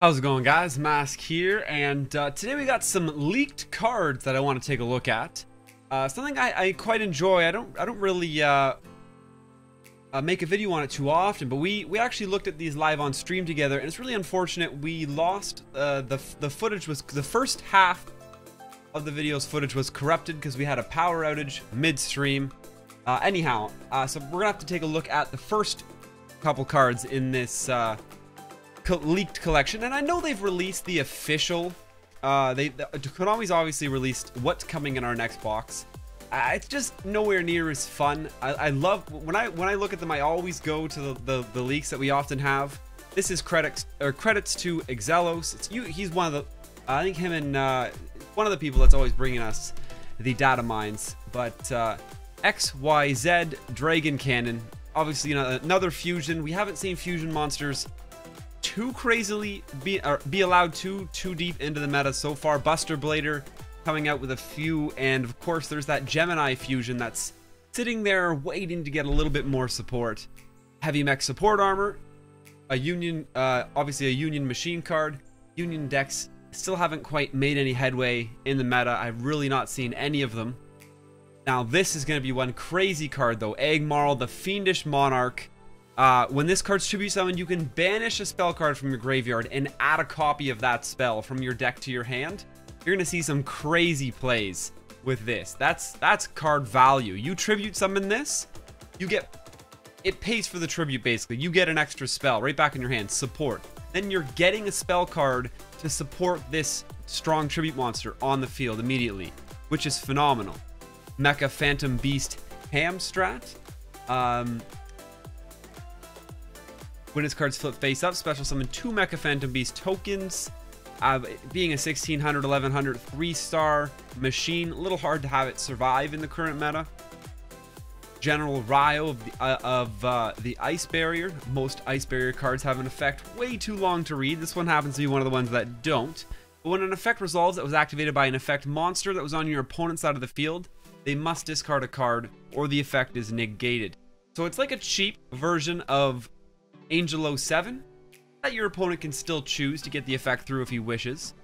How's it going, guys? Mask here, and today we got some leaked cards that I want to take a look at. Something I quite enjoy. I don't really make a video on it too often, but we actually looked at these live on stream together, and it's really unfortunate we lost the footage. Was the first half of the video's footage was corrupted because we had a power outage midstream. Anyhow, so we're gonna have to take a look at the first couple cards in this leaked collection, and I know they've released the official. Konami's obviously released what's coming in our next box. It's just nowhere near as fun. I love when I look at them. I always go to the leaks that we often have. This is credits to YuGiOh. He's one of the I think him and one of the people that's always bringing us the data mines. But XYZ Dragon Cannon, obviously, another fusion. We haven't seen fusion monsters too crazily be allowed too deep into the meta so far. Buster Blader coming out with a few, and of course there's that Gemini fusion that's sitting there waiting to get a little bit more support. Heavy mech support armor, a union, obviously a union machine card. Union decks still haven't quite made any headway in the meta. I've really not seen any of them. Now this is going to be one crazy card though. Agmarl, the Fiendish Monarch. When this card's tribute summoned, you can banish a spell card from your graveyard and add a copy of that spell from your deck to your hand. You're gonna see some crazy plays with this. That's card value. You tribute summon this, it pays for the tribute basically. You get an extra spell right back in your hand. Support. Then you're getting a spell card to support this strong tribute monster on the field immediately, which is phenomenal. Mecha Phantom Beast Hamstrat. When his cards flip face up, special summon 2 Mecha Phantom Beast tokens. Being a 1600, 1100, 3-star machine, a little hard to have it survive in the current meta. General Ryo of the Ice Barrier. Most Ice Barrier cards have an effect way too long to read. This one happens to be one of the ones that don't. But when an effect resolves that was activated by an effect monster that was on your opponent's side of the field, they must discard a card or the effect is negated. So it's like a cheap version of Angel 07 that your opponent can still choose to get the effect through if he wishes.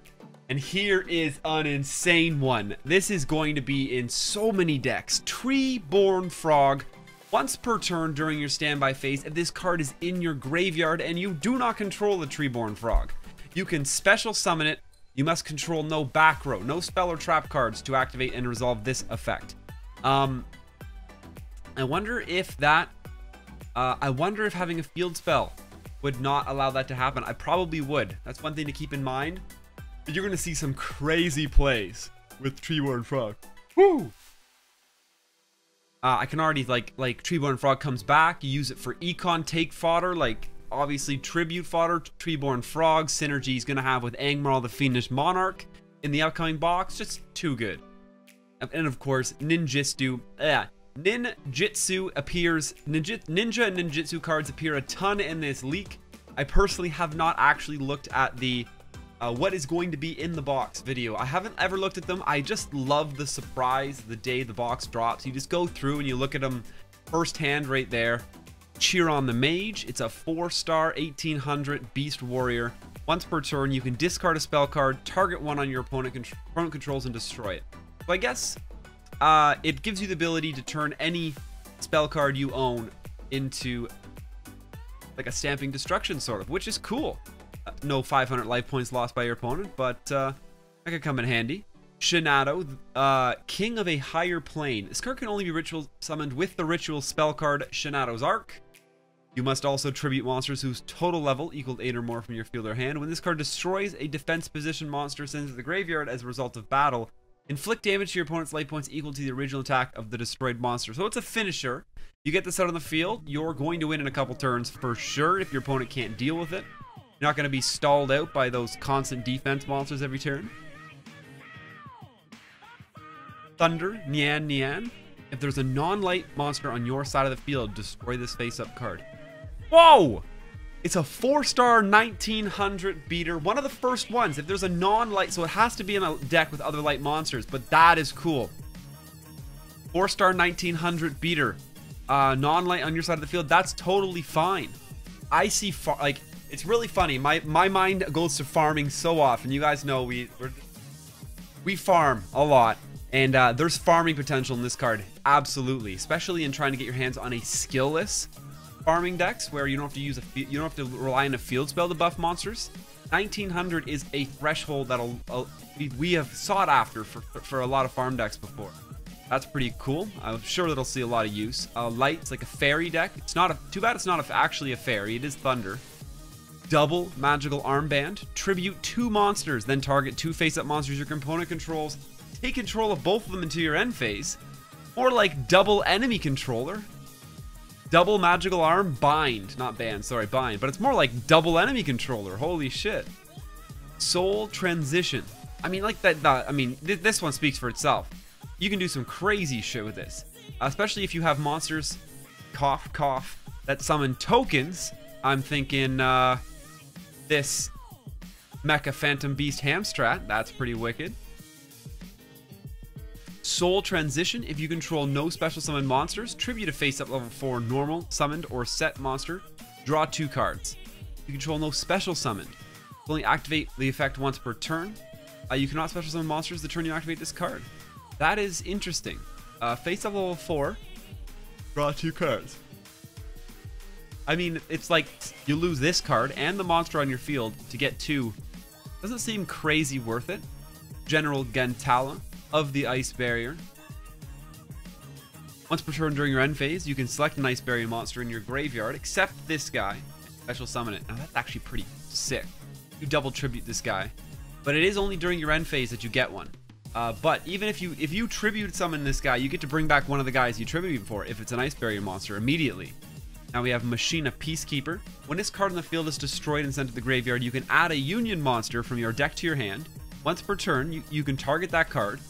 And here is an insane one. This is going to be in so many decks. Treeborn Frog. Once per turn during your standby phase, if this card is in your graveyard and you do not control the Treeborn Frog, you can special summon it. You must control no back row, no spell or trap cards to activate and resolve this effect. I wonder if having a field spell would not allow that to happen. I probably would. That's one thing to keep in mind. But you're going to see some crazy plays with Treeborn Frog. Woo! I can already, like Treeborn Frog comes back. You use it for econ take fodder, like obviously tribute fodder. Treeborn Frog synergy is going to have with Agmarl, the Fiendish Monarch in the upcoming box. Just too good. And of course, Ninjitsu. Ninjitsu appears. Ninja and Ninjitsu cards appear a ton in this leak. I personally have not actually looked at the what is going to be in the box video. I haven't ever looked at them. I just love the surprise the day the box drops. You just go through and you look at them firsthand right there. Cheer on the Mage. It's a 4-star 1800 Beast Warrior. Once per turn, you can discard a spell card, target one on your opponent controls, and destroy it. So I guess it gives you the ability to turn any spell card you own into like a stamping destruction sort of, which is cool. No 500 life points lost by your opponent, but that could come in handy. Shinado, King of a Higher Plane. This card can only be ritual summoned with the ritual spell card Shinado's Arc. You must also tribute monsters whose total level equaled 8 or more from your field or hand. When this card destroys a defense position monster sent to the graveyard as a result of battle, inflict damage to your opponent's life points equal to the original attack of the destroyed monster. So it's a finisher. You get this out on the field, you're going to win in a couple turns for sure if your opponent can't deal with it. You're not going to be stalled out by those constant defense monsters every turn. Thunder, Nian Nian. If there's a non-light monster on your side of the field, destroy this face-up card. Whoa! It's a 4-star 1900 beater. One of the first ones. If there's a non-light, so it has to be in a deck with other light monsters, but that is cool. 4-star 1900 beater. Non-light on your side of the field. That's totally fine. I see, It's really funny. My mind goes to farming so often. You guys know we farm a lot, and there's farming potential in this card, absolutely, especially in trying to get your hands on a skillless farming decks where you don't have to use you don't have to rely on a field spell to buff monsters. 1900 is a threshold that'll we have sought after for a lot of farm decks before. That's pretty cool. I'm sure that'll see a lot of use. Light's like a fairy deck. It's not too bad it's not actually a fairy. It is thunder. Double magical armband. Tribute 2 monsters, then target 2 face-up monsters your opponent controls. Take control of both of them into your end phase. Or like double enemy controller. Double magical arm, bind. Not band, sorry, bind. But it's more like double enemy controller. Holy shit. Soul transition. I mean, like that. I mean, this one speaks for itself. You can do some crazy shit with this, especially if you have monsters, cough, cough, that summon tokens. I'm thinking this Mecha Phantom Beast Hamstrat. That's pretty wicked. Soul transition. If you control no special summon monsters, tribute a face-up level 4 normal, summoned, or set monster. Draw 2 cards. You control no special summoned. Only activate the effect once per turn. You cannot special summon monsters the turn you activate this card. That is interesting. Face-up level 4. Draw 2 cards. I mean, it's like you lose this card and the monster on your field to get 2. Doesn't seem crazy worth it. General Gantala of the Ice Barrier. Once per turn during your end phase, you can select an Ice Barrier monster in your graveyard, except this guy, and special summon it. Now that's actually pretty sick. You double tribute this guy, but it is only during your end phase that you get one. But even if you tribute summon this guy, you get to bring back one of the guys you tribute for if it's an Ice Barrier monster immediately. Now we have Machina Peacekeeper. When this card in the field is destroyed and sent to the graveyard, you can add a Union monster from your deck to your hand. Once per turn, you can target that card.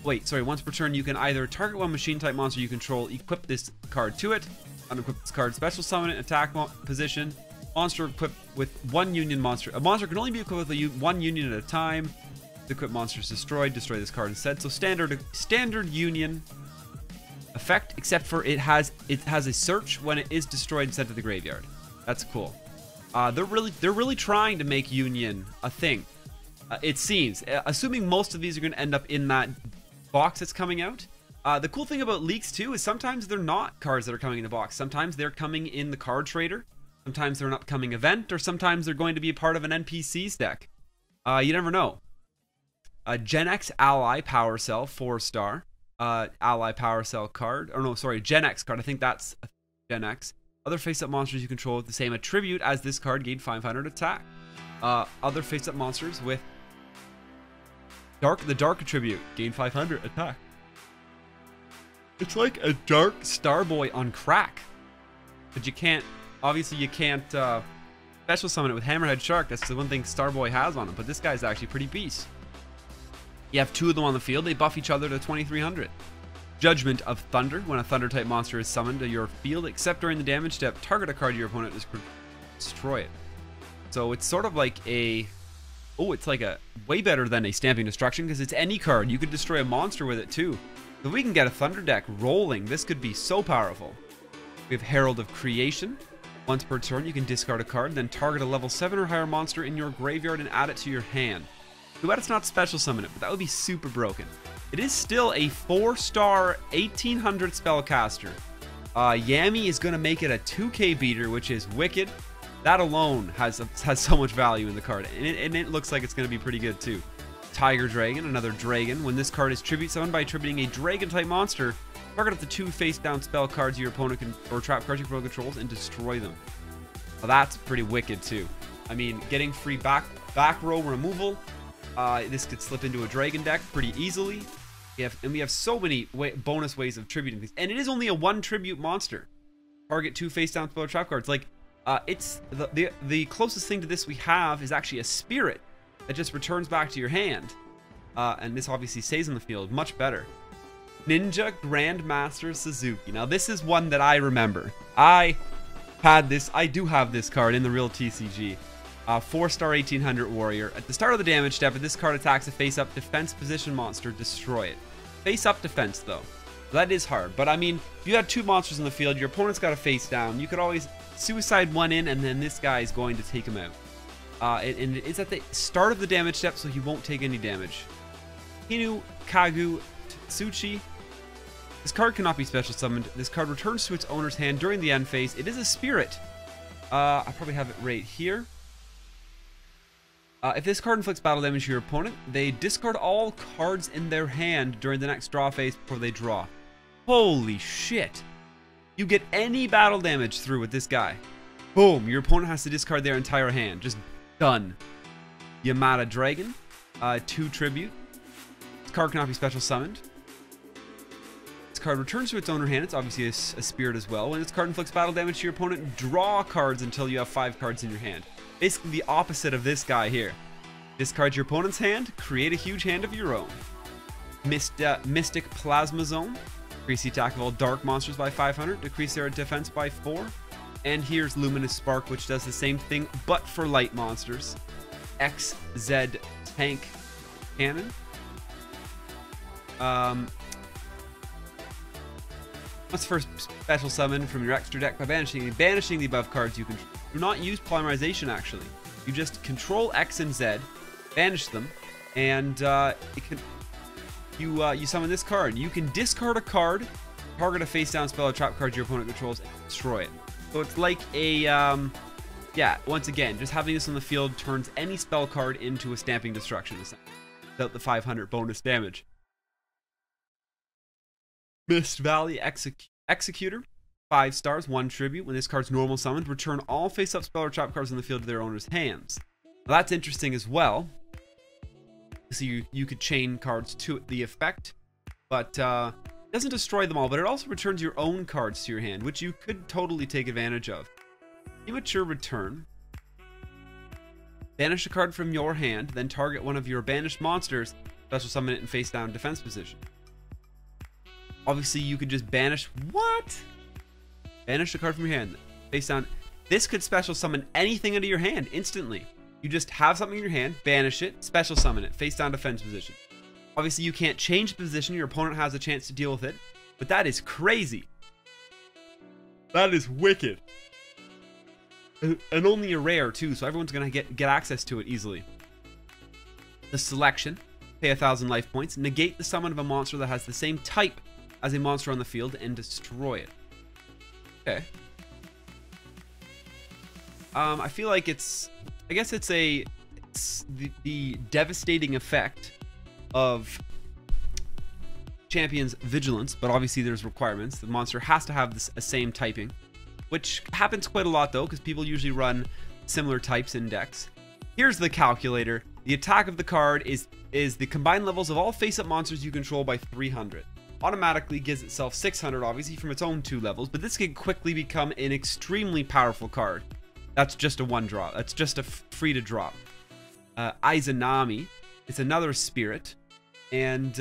Wait, sorry, once per turn, you can either target one machine type monster you control, equip this card to it, unequip this card, special summon it, attack position, monster equipped with 1 Union monster. A monster can only be equipped with 1 Union at a time. The equipped monster is destroyed, destroy this card instead. So standard Union effect, except for it has a search when it is destroyed and sent to the graveyard. That's cool. They're really trying to make Union a thing. It seems, assuming most of these are going to end up in that box that's coming out. The cool thing about leaks too is sometimes they're not cards that are coming in the box. Sometimes they're coming in the card trader. Sometimes they're an upcoming event, or sometimes they're going to be a part of an NPC's deck. You never know. Gen X Ally Power Cell 4-star. Ally Power Cell card. Or no, sorry, Gen X card. I think that's Gen X. Other face-up monsters you control with the same attribute as this card gain 500 attack. Other face-up monsters with the dark attribute gain 500 attack. It's like a dark Starboy on crack. But you can't, obviously you can't special summon it with Hammerhead Shark. That's the one thing Starboy has on him. But this guy's actually pretty beast. You have 2 of them on the field. They buff each other to 2300. Judgment of Thunder. When a Thunder type monster is summoned to your field, except during the damage step, target a card your opponent is destroy it. So it's sort of like a... Oh, it's like a way better than a Stamping Destruction because it's any card. You could destroy a monster with it too. If we can get a Thunder deck rolling, this could be so powerful. We have Herald of Creation. Once per turn, you can discard a card, then target a level 7 or higher monster in your graveyard and add it to your hand. Too bad it's not special summon it, but that would be super broken. It is still a 4-star 1800 spellcaster. Yami is going to make it a 2k beater, which is wicked. That alone has so much value in the card, and it looks like it's going to be pretty good too. Tiger Dragon, another dragon. When this card is tribute summoned by attributing a dragon type monster, target up to 2 face down spell cards your opponent or trap cards your opponent controls and destroy them. Well, that's pretty wicked too. I mean, getting free back row removal. This could slip into a dragon deck pretty easily. We have so many bonus ways of tributing things, and it is only a 1 tribute monster. Target 2 face down spell trap cards. Like, it's the closest thing to this we have is actually a spirit that just returns back to your hand, and this obviously stays on the field. Much better. Ninja Grandmaster Suzuki. Now this is one that I remember. I do have this card in the real TCG. 4-star 1800 warrior. At the start of the damage step, if this card attacks a face-up defense position monster, destroy it. Face-up defense though. That is hard. But I mean, if you had 2 monsters in the field, your opponent's got a face down. You could always suicide one in, and then this guy is going to take him out. And it's at the start of the damage step, so he won't take any damage. Hinu Kagu Tsuchi. This card cannot be special summoned. This card returns to its owner's hand during the end phase. It is a spirit. I probably have it right here. If this card inflicts battle damage to your opponent, they discard all cards in their hand during the next draw phase before they draw. Holy shit. You get any battle damage through with this guy. Boom. Your opponent has to discard their entire hand. Just done. Yamada Dragon. 2 tribute. This card cannot be special summoned. This card returns to its owner hand. It's obviously a spirit as well. When this card inflicts battle damage to your opponent, draw cards until you have 5 cards in your hand. Basically the opposite of this guy here. Discard your opponent's hand, create a huge hand of your own. Mystic Plasma Zone. Increase the attack of all dark monsters by 500, decrease their defense by 4. And here's Luminous Spark, which does the same thing, but for light monsters. XZ Tank Cannon. Must first special summon from your extra deck by banishing the above cards you control. Do not use polymerization, actually. You just control X and Z, banish them, and you summon this card. You can discard a card, target a face-down spell or trap card your opponent controls, and destroy it. So it's like a, yeah, once again, just having this on the field turns any spell card into a Stamping Destruction, without the 500 bonus damage. Mist Valley Executor. 5 stars, 1 tribute. When this card's normal summoned, return all face-up spell or trap cards in the field to their owner's hands. Now that's interesting as well. So you could chain cards to the effect, but it doesn't destroy them all, but it also returns your own cards to your hand, which you could totally take advantage of. Immature Return. Banish a card from your hand, then target one of your banished monsters, special summon it in face-down defense position. Obviously, you could just banish... What? Banish a card from your hand. Face down. This could special summon anything into your hand instantly. You just have something in your hand, banish it, special summon it, face down defense position. Obviously, you can't change the position. Your opponent has a chance to deal with it. But that is crazy. That is wicked. And only a rare, too, so everyone's going to get access to it easily. The Selection. Pay 1,000 life points. Negate the summon of a monster that has the same type as a monster on the field and destroy it. Okay. I feel like it's... I guess it's the devastating effect of Champion's Vigilance, but obviously there's requirements. The monster has to have a same typing, which happens quite a lot though, because people usually run similar types in decks. Here's the calculator. The attack of the card is the combined levels of all face-up monsters you control by 300. Automatically gives itself 600, obviously, from its own 2 levels, but this can quickly become an extremely powerful card. That's just a 1-drop. That's just a free to drop. Izanami. It's another spirit. And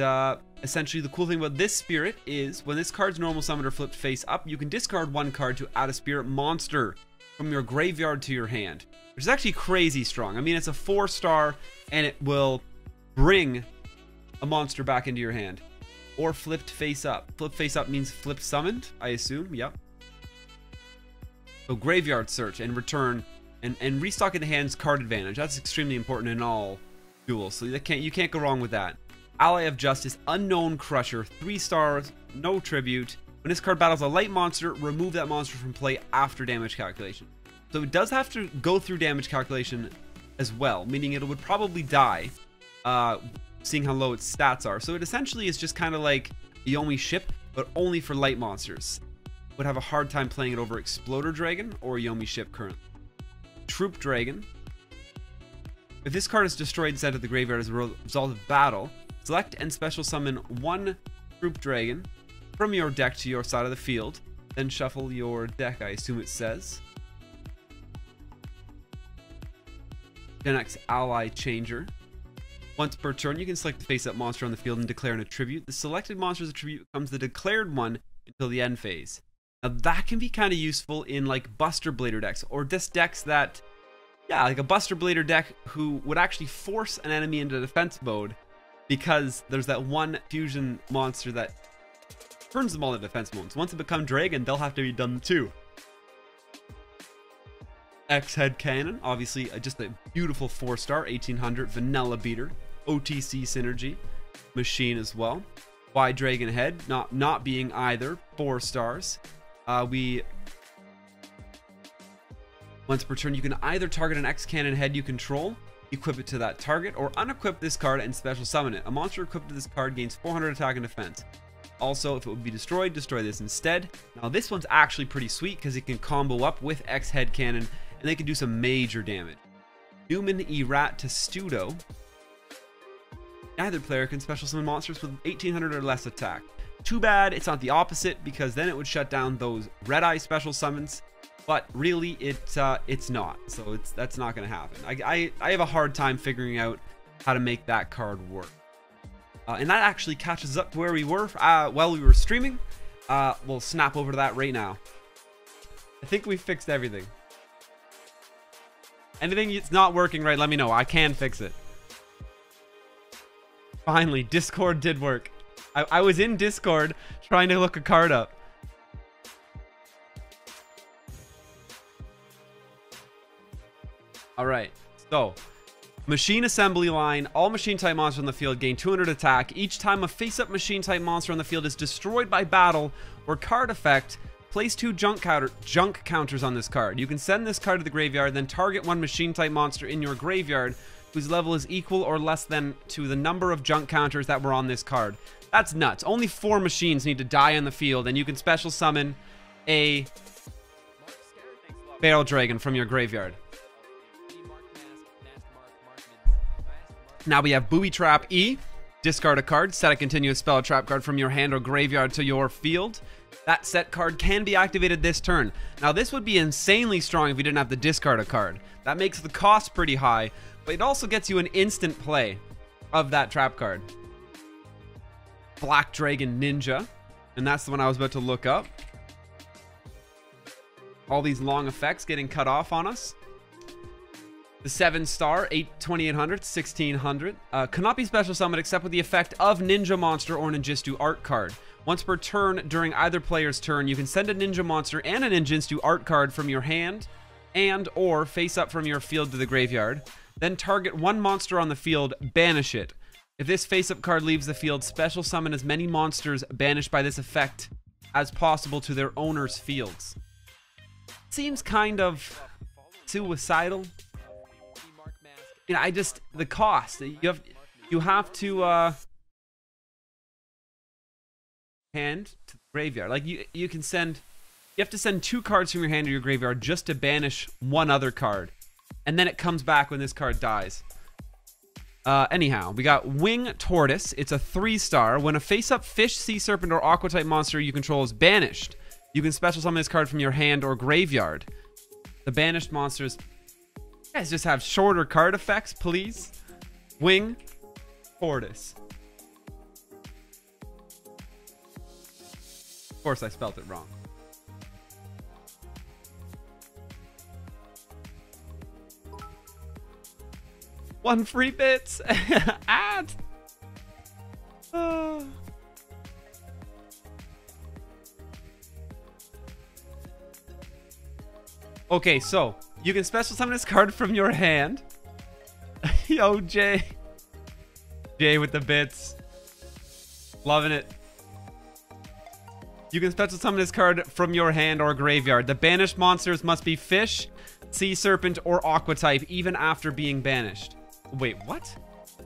essentially the cool thing about this spirit is when this card's normal summoned or flipped face up, you can discard 1 card to add a spirit monster from your graveyard to your hand, which is actually crazy strong. I mean, it's a 4-star and it will bring a monster back into your hand. Or flipped face up. Flipped face up means flipped summoned, I assume. Yep. So graveyard search and return and restocking the hand's card advantage. That's extremely important in all duels. So you can't go wrong with that. Ally of Justice, Unknown Crusher, 3 stars, no tribute. When this card battles a light monster, remove that monster from play after damage calculation. So it does have to go through damage calculation as well, meaning it would probably die. Seeing how low its stats are. So it essentially is just kind of like Yomi Ship, but only for light monsters. Would have a hard time playing it over Exploder Dragon or Yomi Ship currently. Troop Dragon. If this card is destroyed and sent to the graveyard as a result of battle, select and special summon 1 Troop Dragon from your deck to your side of the field. Then shuffle your deck, I assume it says. Gen X Ally Changer. Once per turn, you can select the face-up monster on the field and declare an attribute. The selected monster's attribute becomes the declared one until the end phase. Now that can be kind of useful in like Buster Blader decks, or just decks that, yeah, like a Buster Blader deck who would actually force an enemy into defense mode because there's that one fusion monster that turns them all into defense modes. Once they become dragon, they'll have to be done too. X-Head Cannon, obviously just a beautiful 4-star, 1800 vanilla beater. OTC synergy machine as well. Y Dragon Head, not being either, 4 stars. Once per turn, you can either target an X Cannon head you control, equip it to that target, or unequip this card and special summon it. A monster equipped to this card gains 400 attack and defense. Also, if it would be destroyed, destroy this instead. Now this one's actually pretty sweet because it can combo up with X Head Cannon and they can do some major damage. Newman Erat Testudo. Neither player can special summon monsters with 1800 or less attack. Too bad it's not the opposite, because then it would shut down those red eye special summons. But really, it's not. So that's not going to happen. I have a hard time figuring out how to make that card work. And that actually catches up to where we were while we were streaming. We'll snap over to that right now. I think we fixed everything. Anything that's not working right, let me know. I can fix it. Finally, Discord did work. I was in Discord trying to look a card up. Alright, so machine assembly line. All machine type monsters on the field gain 200 attack. Each time a face-up machine type monster on the field is destroyed by battle or card effect, place 2 junk counters on this card. You can send this card to the graveyard, then target 1 machine type monster in your graveyard whose level is equal or less than to the number of junk counters that were on this card. That's nuts. Only 4 machines need to die on the field, and you can special summon a Barrel Dragon from your graveyard. Now we have Booby Trap E. Discard a card, set a continuous spell or trap card from your hand or graveyard to your field. That set card can be activated this turn. Now this would be insanely strong if we didn't have to discard a card. That makes the cost pretty high, but it also gets you an instant play of that trap card. Black Dragon Ninja, and that's the one I was about to look up. All these long effects getting cut off on us. The 7-star, 2800, 1600. Cannot be special summoned except with the effect of Ninja Monster or Ninjitsu art card. Once per turn during either player's turn, you can send a Ninja Monster and a Ninjitsu art card from your hand and or face up from your field to the graveyard. Then target 1 monster on the field, banish it. If this face-up card leaves the field, special summon as many monsters banished by this effect as possible to their owner's fields. Seems kind of suicidal. You know, the cost. You have to hand to the graveyard. Like you have to send 2 cards from your hand to your graveyard just to banish 1 other card. And then it comes back when this card dies. Anyhow, we got Wing Tortoise. It's a 3-star. When a face-up fish, sea serpent, or aqua type monster you control is banished, you can special summon this card from your hand or graveyard. The banished monsters... You guys just have shorter card effects, please. Wing Tortoise. Of course I spelled it wrong. One free bits. Ad. Okay, so you can special summon this card from your hand. Yo, Jay. Jay with the bits. Loving it. You can special summon this card from your hand or graveyard. The banished monsters must be fish, sea serpent, or aqua type even after being banished. Wait, what?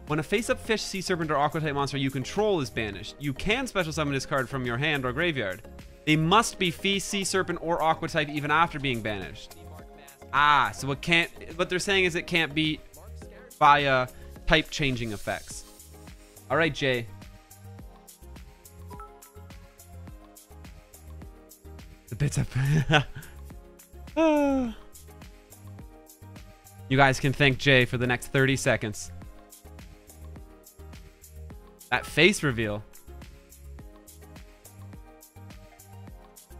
When a face-up fish, sea serpent, or aqua type monster you control is banished, you can special summon this card from your hand or graveyard. They must be fish, sea serpent, or aqua type even after being banished. Ah, so it can't... What they're saying is it can't be via type changing effects. Alright, Jay. The bits up. You guys can thank Jay for the next 30 seconds. That face reveal.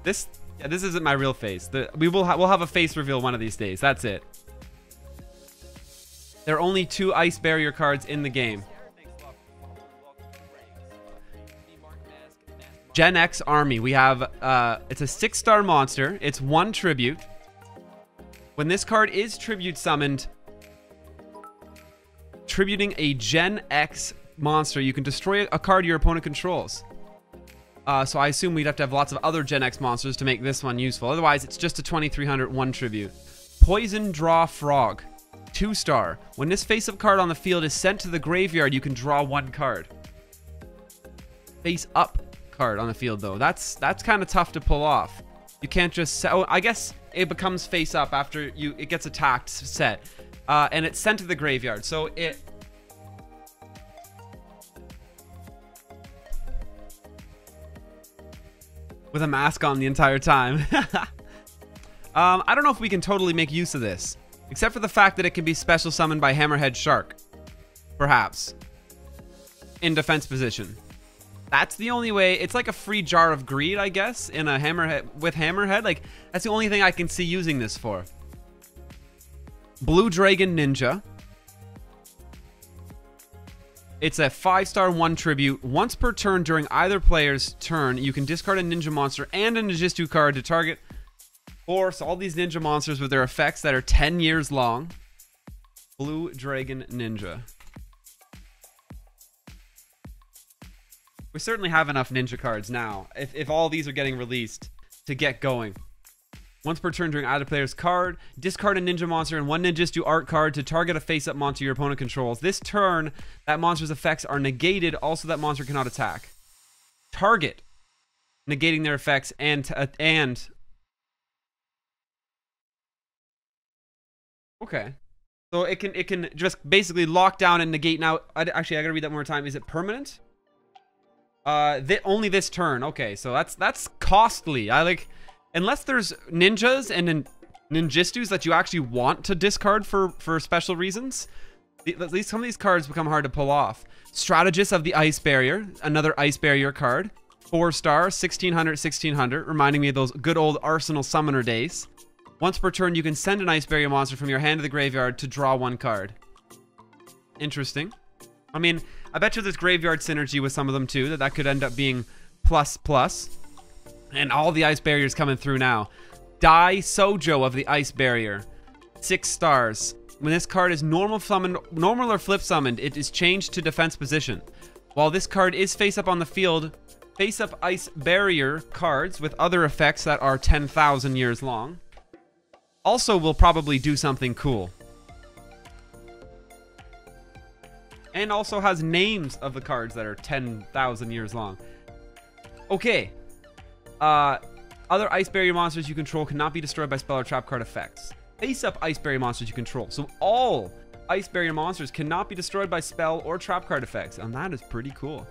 This isn't my real face. We'll have a face reveal one of these days. That's it. There are only 2 ice barrier cards in the game. Gen X army. We have, it's a 6-star monster. It's 1 tribute. When this card is tribute summoned, tributing a Gen X monster, you can destroy a card your opponent controls. So I assume we'd have to have lots of other Gen X monsters to make this one useful. Otherwise, it's just a 2300 1 tribute. Poison Draw Frog. 2-star. When this face-up card on the field is sent to the graveyard, you can draw 1 card. Face-up card on the field, though. That's kind of tough to pull off. You can't just... Oh, I guess it becomes face-up after it gets attacked set. And it's sent to the graveyard. So it... With a mask on the entire time. I don't know if we can totally make use of this. Except for the fact that it can be special summoned by Hammerhead Shark. Perhaps. In defense position. That's the only way. It's like a free Jar of Greed, I guess, in a Hammerhead with Hammerhead. Like, that's the only thing I can see using this for. Blue Dragon Ninja. It's a 5-star 1 tribute. Once per turn during either player's turn, you can discard a ninja monster and a Ninjitsu card to target force all these ninja monsters with their effects that are 10 years long. Blue Dragon Ninja. We certainly have enough ninja cards now, if all these are getting released, to get going. Once per turn during either player's card, discard a ninja monster and 1 Ninjitsu art card to target a face-up monster your opponent controls. This turn, that monster's effects are negated. Also, that monster cannot attack. Target, negating their effects and okay. So it can just basically lock down and negate. Now, actually, I gotta read that one more time. Is it permanent? Only this turn. Okay, so that's costly. Unless there's ninjas and ninjitsus that you actually want to discard for special reasons, at least some of these cards become hard to pull off. Strategist of the Ice Barrier, another Ice Barrier card. 4-star, 1600, reminding me of those good old Arsenal Summoner days. Once per turn, you can send an Ice Barrier monster from your hand to the graveyard to draw 1 card. Interesting. I mean, I bet you there's graveyard synergy with some of them too, that could end up being plus. And all the Ice Barriers coming through now. Dai Sojo of the Ice Barrier. 6 stars. When this card is normal or flip summoned, it is changed to defense position. While this card is face up on the field, face up Ice Barrier cards with other effects that are 10,000 years long also will probably do something cool. And also has names of the cards that are 10,000 years long. Okay. Other Ice Barrier monsters you control cannot be destroyed by spell or trap card effects. Face-up Ice Barrier monsters you control. So all Ice Barrier monsters cannot be destroyed by spell or trap card effects. And that is pretty cool.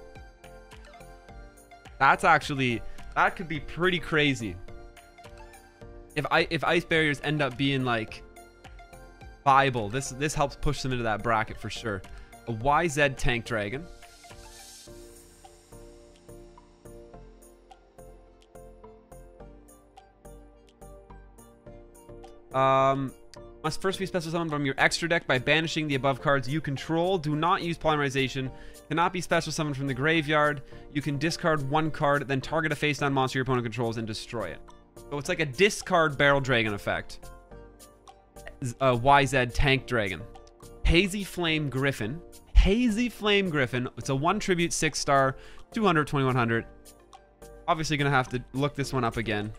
That's actually... That could be pretty crazy. If Ice Barriers end up being, like, viable, this helps push them into that bracket for sure. A YZ Tank Dragon. Must first be special summoned from your extra deck by banishing the above cards you control. Do not use polymerization. Cannot be special summoned from the graveyard. You can discard 1 card, then target a face-down monster your opponent controls and destroy it. So it's like a discard Barrel Dragon effect. YZ Tank Dragon. Hazy Flame Griffin. Hazy Flame Griffin. It's a 1 tribute 6-star, 200, 2100. Obviously gonna have to look this one up again.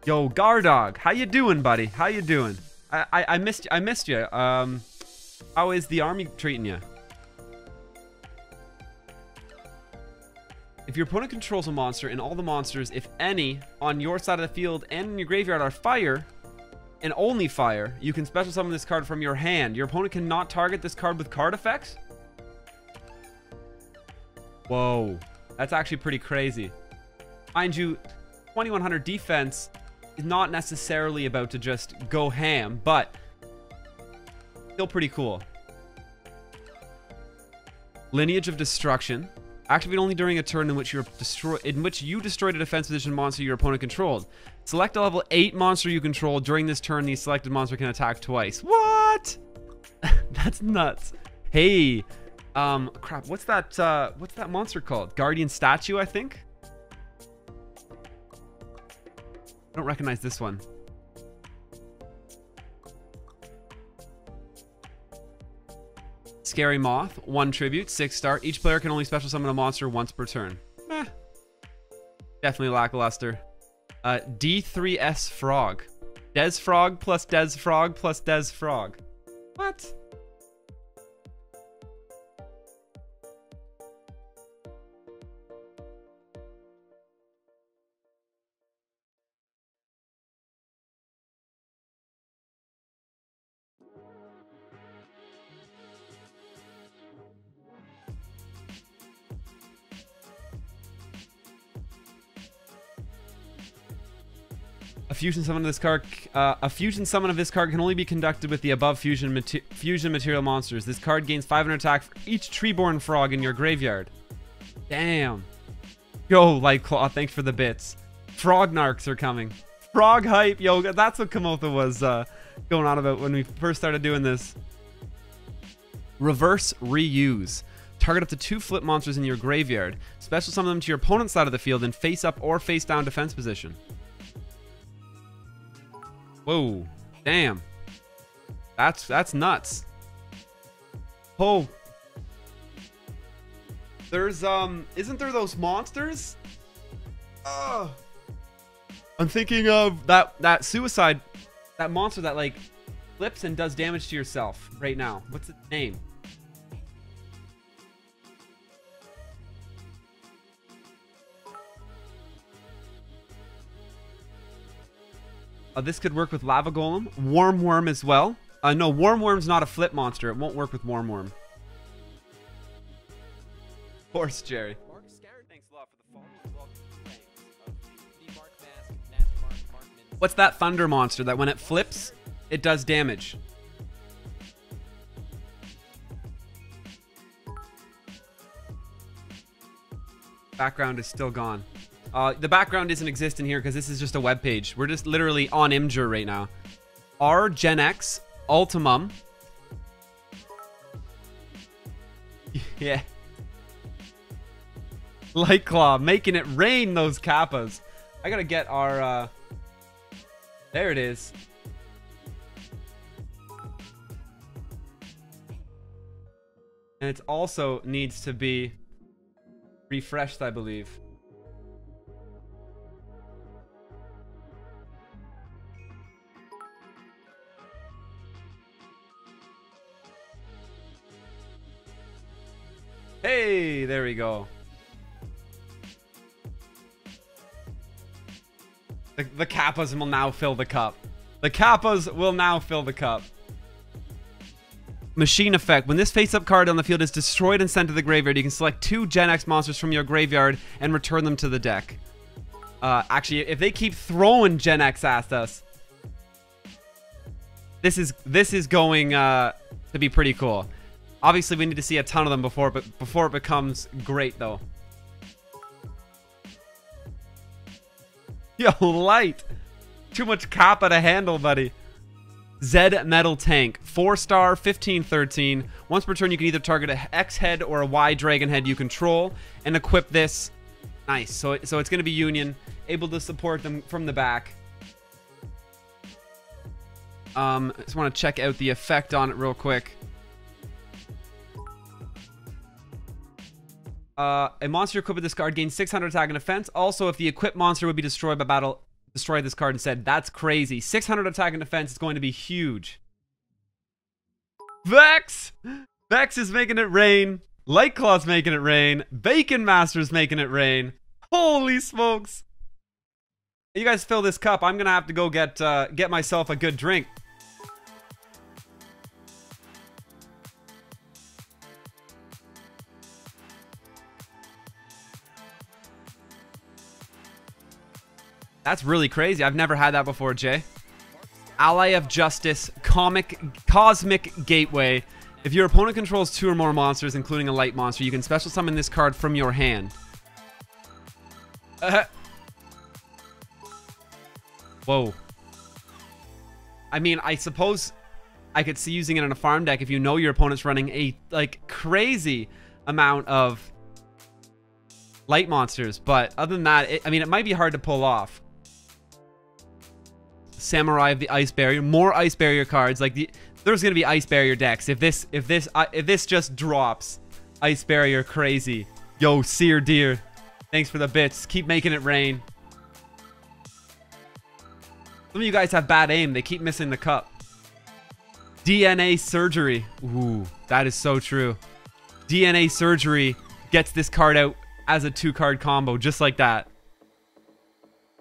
Yo, Gardog, how you doing, buddy? How you doing? I missed you. How is the army treating you? If your opponent controls a monster and all the monsters, if any, on your side of the field and in your graveyard are fire, and only fire, you can special summon this card from your hand. Your opponent cannot target this card with card effects? Whoa. That's actually pretty crazy. Mind you, 2100 defense is not necessarily about to just go ham, but still pretty cool. Lineage of Destruction. Activate only during a turn in which you destroyed a defense position monster your opponent controlled. Select a level 8 monster you control. During this turn, the selected monster can attack twice. What? That's nuts. Hey, crap. What's that monster called? Guardian Statue, I think. I don't recognize this one. Scary Moth, 1 tribute, 6-star. Each player can only special summon a monster once per turn. Eh. Definitely lackluster. D3S Frog. Des Frog plus Des Frog plus Des Frog. What? A fusion summon of this card. A fusion summon of this card can only be conducted with the above fusion material monsters. This card gains 500 attack for each Treeborn Frog in your graveyard. Damn. Yo, Lightclaw, thanks for the bits. Frog Narcs are coming. Frog hype, yo, that's what Kamotha was going on about when we first started doing this. Reverse reuse. Target up to 2 flip monsters in your graveyard. Special summon them to your opponent's side of the field in face up or face down defense position. Whoa, damn. That's nuts. Oh. There's isn't there those monsters? I'm thinking of that suicide, that monster that like flips and does damage to yourself right now. What's its name? This could work with Lava Golem. Warm Worm as well. No, Warm Worm's not a flip monster. It won't work with Warm Worm. Of course, Jerry. MasKScarin, thanks a lot for the follow. What's that thunder monster that when it flips, it does damage? Background is still gone. The background doesn't exist in here because this is just a web page. We're just literally on Imgur right now. R Gen X Ultimum. Yeah. Lightclaw making it rain those kappas. I gotta get our there it is. And it also needs to be refreshed, I believe. Hey, there we go. The kappas will now fill the cup. The kappas will now fill the cup. Machine effect. When this face-up card on the field is destroyed and sent to the graveyard, you can select 2 Gen X monsters from your graveyard and return them to the deck. Actually, if they keep throwing Gen X at us, this is going to be pretty cool. Obviously, we need to see a ton of them before it becomes great, though. Yo, light. Too much kappa to handle, buddy. Zed Metal Tank. 4-star, 15-13. Once per turn, you can either target a X head or a Y dragon head you control and equip this. Nice. So it's going to be Union. Able to support them from the back. I just want to check out the effect on it real quick. A monster equipped with this card gains 600 attack and defense. Also, if the equipped monster would be destroyed by battle, destroy this card instead. That's crazy. 600 attack and defense is going to be huge. Vex! Vex is making it rain. Lightclaw's making it rain. Bacon Master's making it rain. Holy smokes. You guys fill this cup. I'm going to have to go get myself a good drink. That's really crazy. I've never had that before, Jay. Ally of Justice, Cosmic Gateway. If your opponent controls 2 or more monsters, including a light monster, you can special summon this card from your hand. Whoa. I mean, I suppose I could see using it in a farm deck if you know your opponent's running a like crazy amount of light monsters. But other than that, I mean, it might be hard to pull off. Samurai of the Ice Barrier, more Ice Barrier cards. Like there's gonna be Ice Barrier decks if this just drops. Ice Barrier crazy. Yo, Seer Deer, thanks for the bits. Keep making it rain. Some of you guys have bad aim. They keep missing the cup. DNA Surgery. Ooh, that is so true. DNA Surgery gets this card out as a 2-card combo, just like that.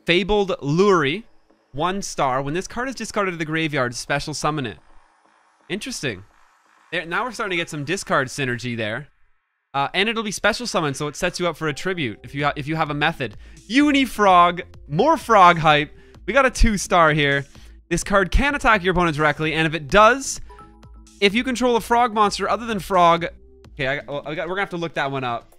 Fabled Luri, 1 star. When this card is discarded to the graveyard, special summon it. Interesting. Now we're starting to get some discard synergy there. And it'll be special summon, so it sets you up for a tribute if you have a method. Unifrog, more frog hype. We got a 2-star here. This card can attack your opponent directly, and if it does, if you control a frog monster other than frog... Okay, we're gonna have to look that one up.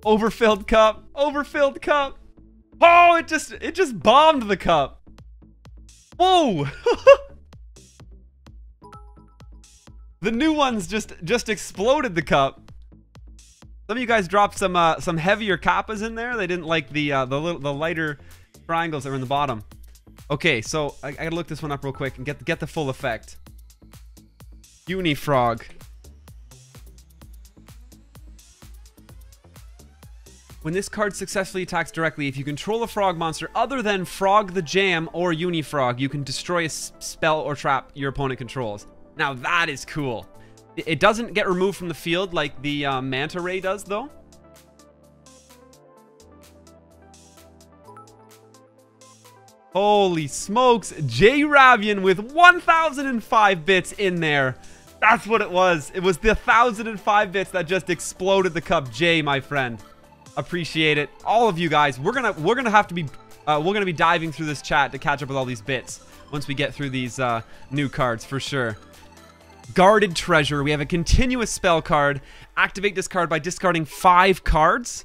Overfilled cup. Overfilled cup. Oh, it just bombed the cup. Whoa. The new ones just exploded the cup. Some of you guys dropped some heavier kappas in there. They didn't like the lighter triangles that were in the bottom. Okay, so I gotta look this one up real quick and get the full effect. Unifrog. When this card successfully attacks directly, if you control a frog monster other than Frog the Jam or Unifrog, you can destroy a spell or trap your opponent controls. Now that is cool. It doesn't get removed from the field like the Manta Ray does, though. Holy smokes. J Ravian with 1005 bits in there. That's what it was. It was the 1005 bits that just exploded the cup. Jay, my friend. Appreciate it. All of you guys. We're gonna have to be we're gonna be diving through this chat to catch up with all these bits once we get through these new cards for sure. Guarded Treasure. We have a continuous spell card. Activate this card by discarding 5 cards.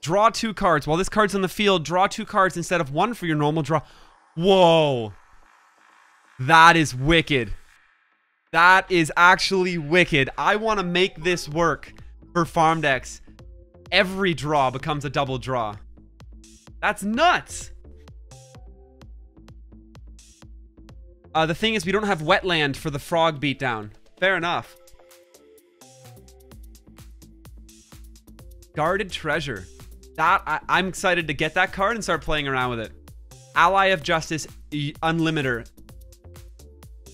Draw 2 cards. While this card's on the field, draw 2 cards instead of 1 for your normal draw. Whoa. That is wicked. That is actually wicked. I want to make this work for farm decks. Every draw becomes a double draw. That's nuts. The thing is, we don't have Wetland for the frog beatdown. Fair enough. Guarded Treasure. I'm excited to get that card and start playing around with it. Ally of Justice Unlimiter.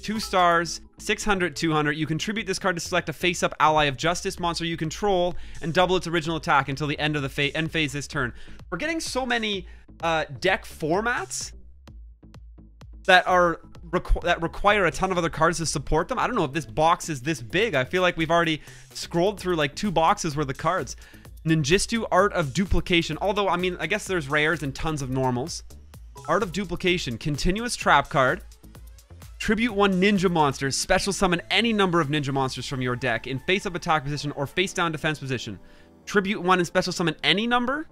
2 stars, 600, 200. You contribute this card to select a face-up Ally of Justice monster you control and double its original attack until the end of the end phase this turn. We're getting so many deck formats that require a ton of other cards to support them. I don't know if this box is this big. I feel like we've already scrolled through like 2 boxes worth of cards. Ninjitsu, Art of Duplication. Although, I mean, I guess there's rares and tons of normals. Art of Duplication. Continuous trap card. Tribute 1 ninja monster. Special summon any number of ninja monsters from your deck in face-up attack position or face-down defense position. Tribute 1 and special summon any number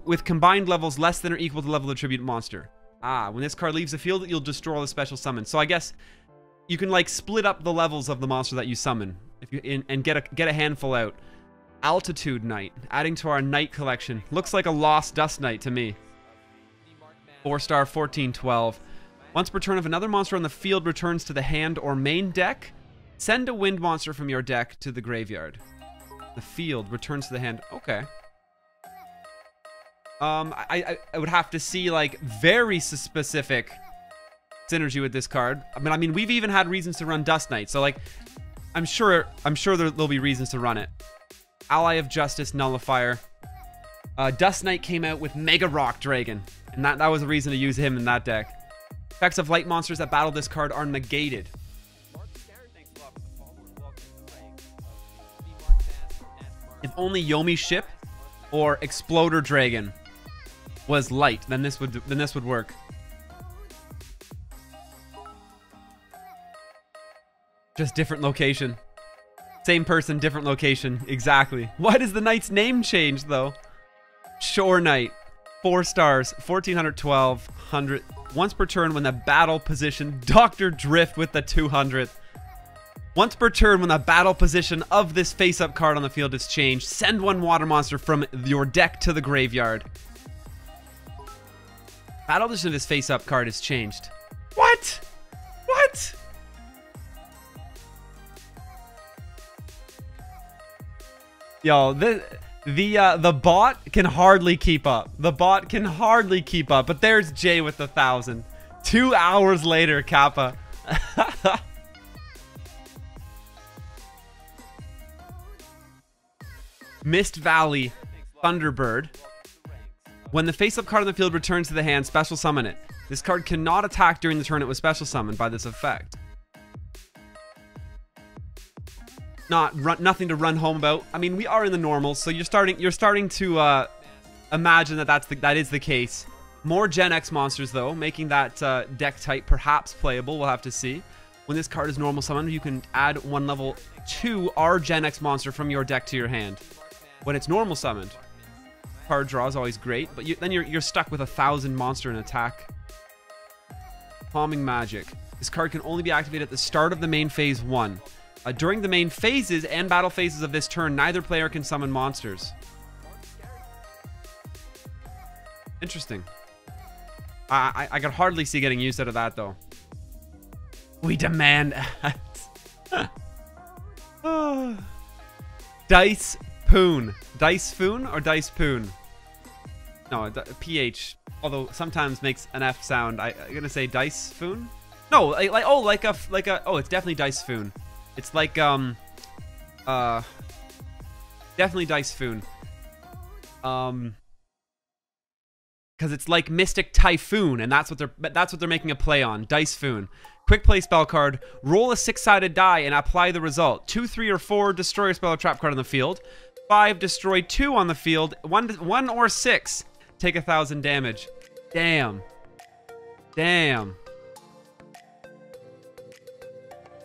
with combined levels less than or equal to the level of the tribute monster. When this card leaves the field, you'll destroy the special summon. So I guess you can like split up the levels of the monster that you summon and get a handful out. Altitude Knight, adding to our Knight collection. Looks like a Lost Dust Knight to me. 4-star, 1412. Once per turn, if another monster on the field returns to the hand or main deck, send a wind monster from your deck to the graveyard. The field returns to the hand. Okay. I would have to see like very specific synergy with this card. I mean, we've even had reasons to run Dust Knight, so like, I'm sure there'll be reasons to run it. Ally of Justice Nullifier. Dust Knight came out with Mega Rock Dragon, and that was a reason to use him in that deck. Effects of light monsters that battle this card are negated. If only Yomi Ship or Exploder Dragon was light, then this would work. Just different location. Same person, different location. Exactly. Why does the knight's name change, though? Shore Knight. 4 stars. 1412. 100. Once per turn when the battle position. Dr. Drift with the 200th. Once per turn when the battle position of this face-up card on the field is changed, send 1 water monster from your deck to the graveyard. Battle position of this face-up card is changed. What? What? Yo, the bot can hardly keep up. The bot can hardly keep up. But there's Jay with the 1,000. 2 hours later, Kappa. Mist Valley Thunderbird. When the face-up card on the field returns to the hand, special summon it. This card cannot attack during the turn it was special summoned by this effect. Nothing to run home about. I mean, we are in the normals, so you're starting to imagine that is the case. More Gen X monsters though, making that deck type perhaps playable. We'll have to see. When this card is normal summoned, you can add 1 level 2 R Gen X monster from your deck to your hand. When it's normal summoned, card draw is always great, but then you're stuck with 1,000 monster in attack. Calming Magic. This card can only be activated at the start of the main phase 1. During the main phases and battle phases of this turn, neither player can summon monsters. Interesting. I could hardly see getting used out of that, though. We demand Dice Poon. Dice Foon or Dice Poon? No, PH. Although sometimes makes an F sound. I'm gonna say Dice Foon? No, it's definitely Dice Foon. It's like definitely Dice Foon. Because it's like Mystic Typhoon, and that's what they're making a play on. Dice Foon. Quick play spell card. Roll a 6-sided die and apply the result. 2, 3, or 4 destroy a spell or trap card on the field. 5 destroy 2 on the field. 1 or 6 take 1,000 damage. Damn. Damn.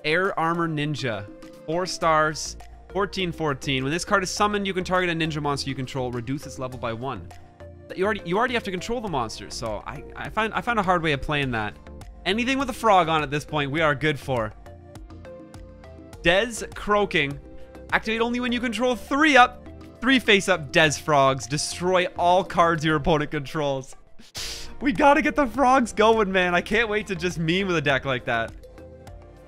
Air Armor Ninja. 4 stars. 1414. When this card is summoned, you can target a ninja monster you control. Reduce its level by 1. You already have to control the monsters, so I found a hard way of playing that. Anything with a frog on at this point, we are good for. Dez Croaking. Activate only when you control 3 face-up Dez Frogs. Destroy all cards your opponent controls. We gotta get the frogs going, man. I can't wait to just meme with a deck like that.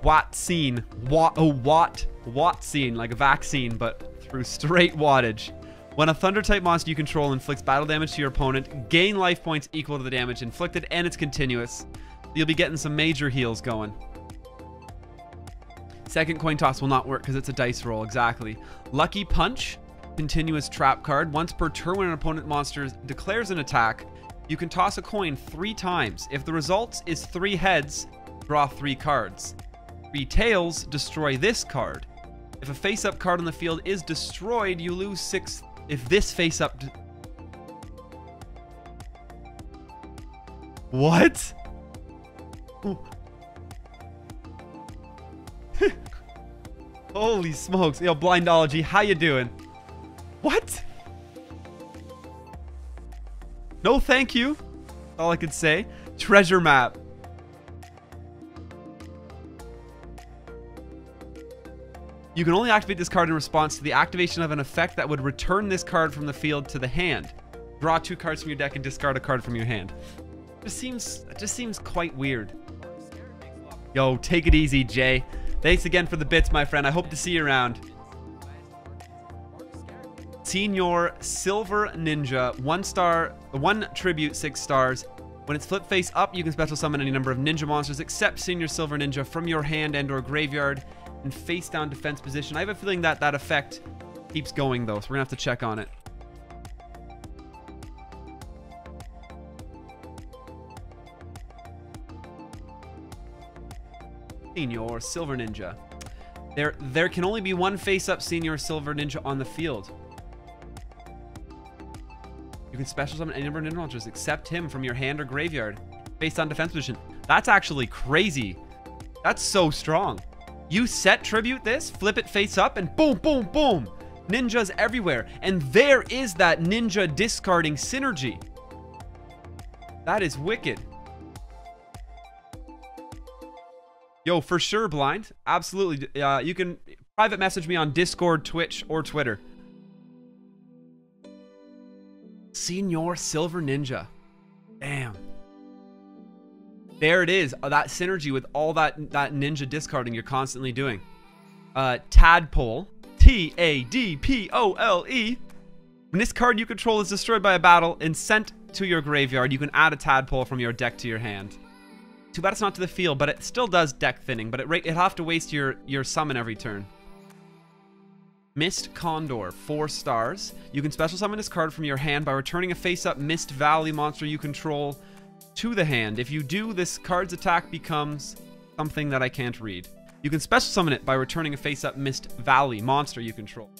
Watt-scene. Watt-scene. Like a vaccine, but through straight wattage. When a Thunder-type monster you control inflicts battle damage to your opponent, gain life points equal to the damage inflicted, and it's continuous. You'll be getting some major heals going. Second coin toss will not work because it's a dice roll, exactly. Lucky Punch, continuous trap card. Once per turn when an opponent monster declares an attack, you can toss a coin 3 times. If the result is 3 heads, draw 3 cards. 3 tails, destroy this card. If a face-up card on the field is destroyed, you lose 6... If this face-up... What? Holy smokes. Yo, Blindology, how you doing? What? No thank you. All I could say. Treasure Map. You can only activate this card in response to the activation of an effect that would return this card from the field to the hand. Draw 2 cards from your deck and discard a card from your hand. It just seems quite weird. Yo, take it easy, Jay. Thanks again for the bits, my friend. I hope to see you around. Senior Silver Ninja. 1 star, 1 tribute, 6 stars. When it's flip face up, you can special summon any number of ninja monsters except Senior Silver Ninja from your hand and or graveyard in face down defense position. I have a feeling that that effect keeps going though, so we're gonna have to check on it. Senior Silver Ninja. There can only be 1 face-up Senior Silver Ninja on the field. You can special summon any number of ninja monsters except him from your hand or graveyard. Face on defense position. That's actually crazy. That's so strong. You set tribute this, flip it face up, and boom, boom, boom. Ninjas everywhere. And there is that ninja discarding synergy. That is wicked. Yo, for sure, Blind. Absolutely. You can private message me on Discord, Twitch, or Twitter. Senior Silver Ninja. Damn. There it is. That synergy with all that ninja discarding you're constantly doing. Tadpole. Tadpole. When this card you control is destroyed by a battle and sent to your graveyard, you can add a tadpole from your deck to your hand. Too bad it's not to the field, but it still does deck thinning, but it'll have to waste your summon every turn. Mist Condor, 4 stars. You can special summon this card from your hand by returning a face-up Mist Valley monster you control to the hand. If you do, this card's attack becomes something that I can't read. You can special summon it by returning a face-up Mist Valley monster you control.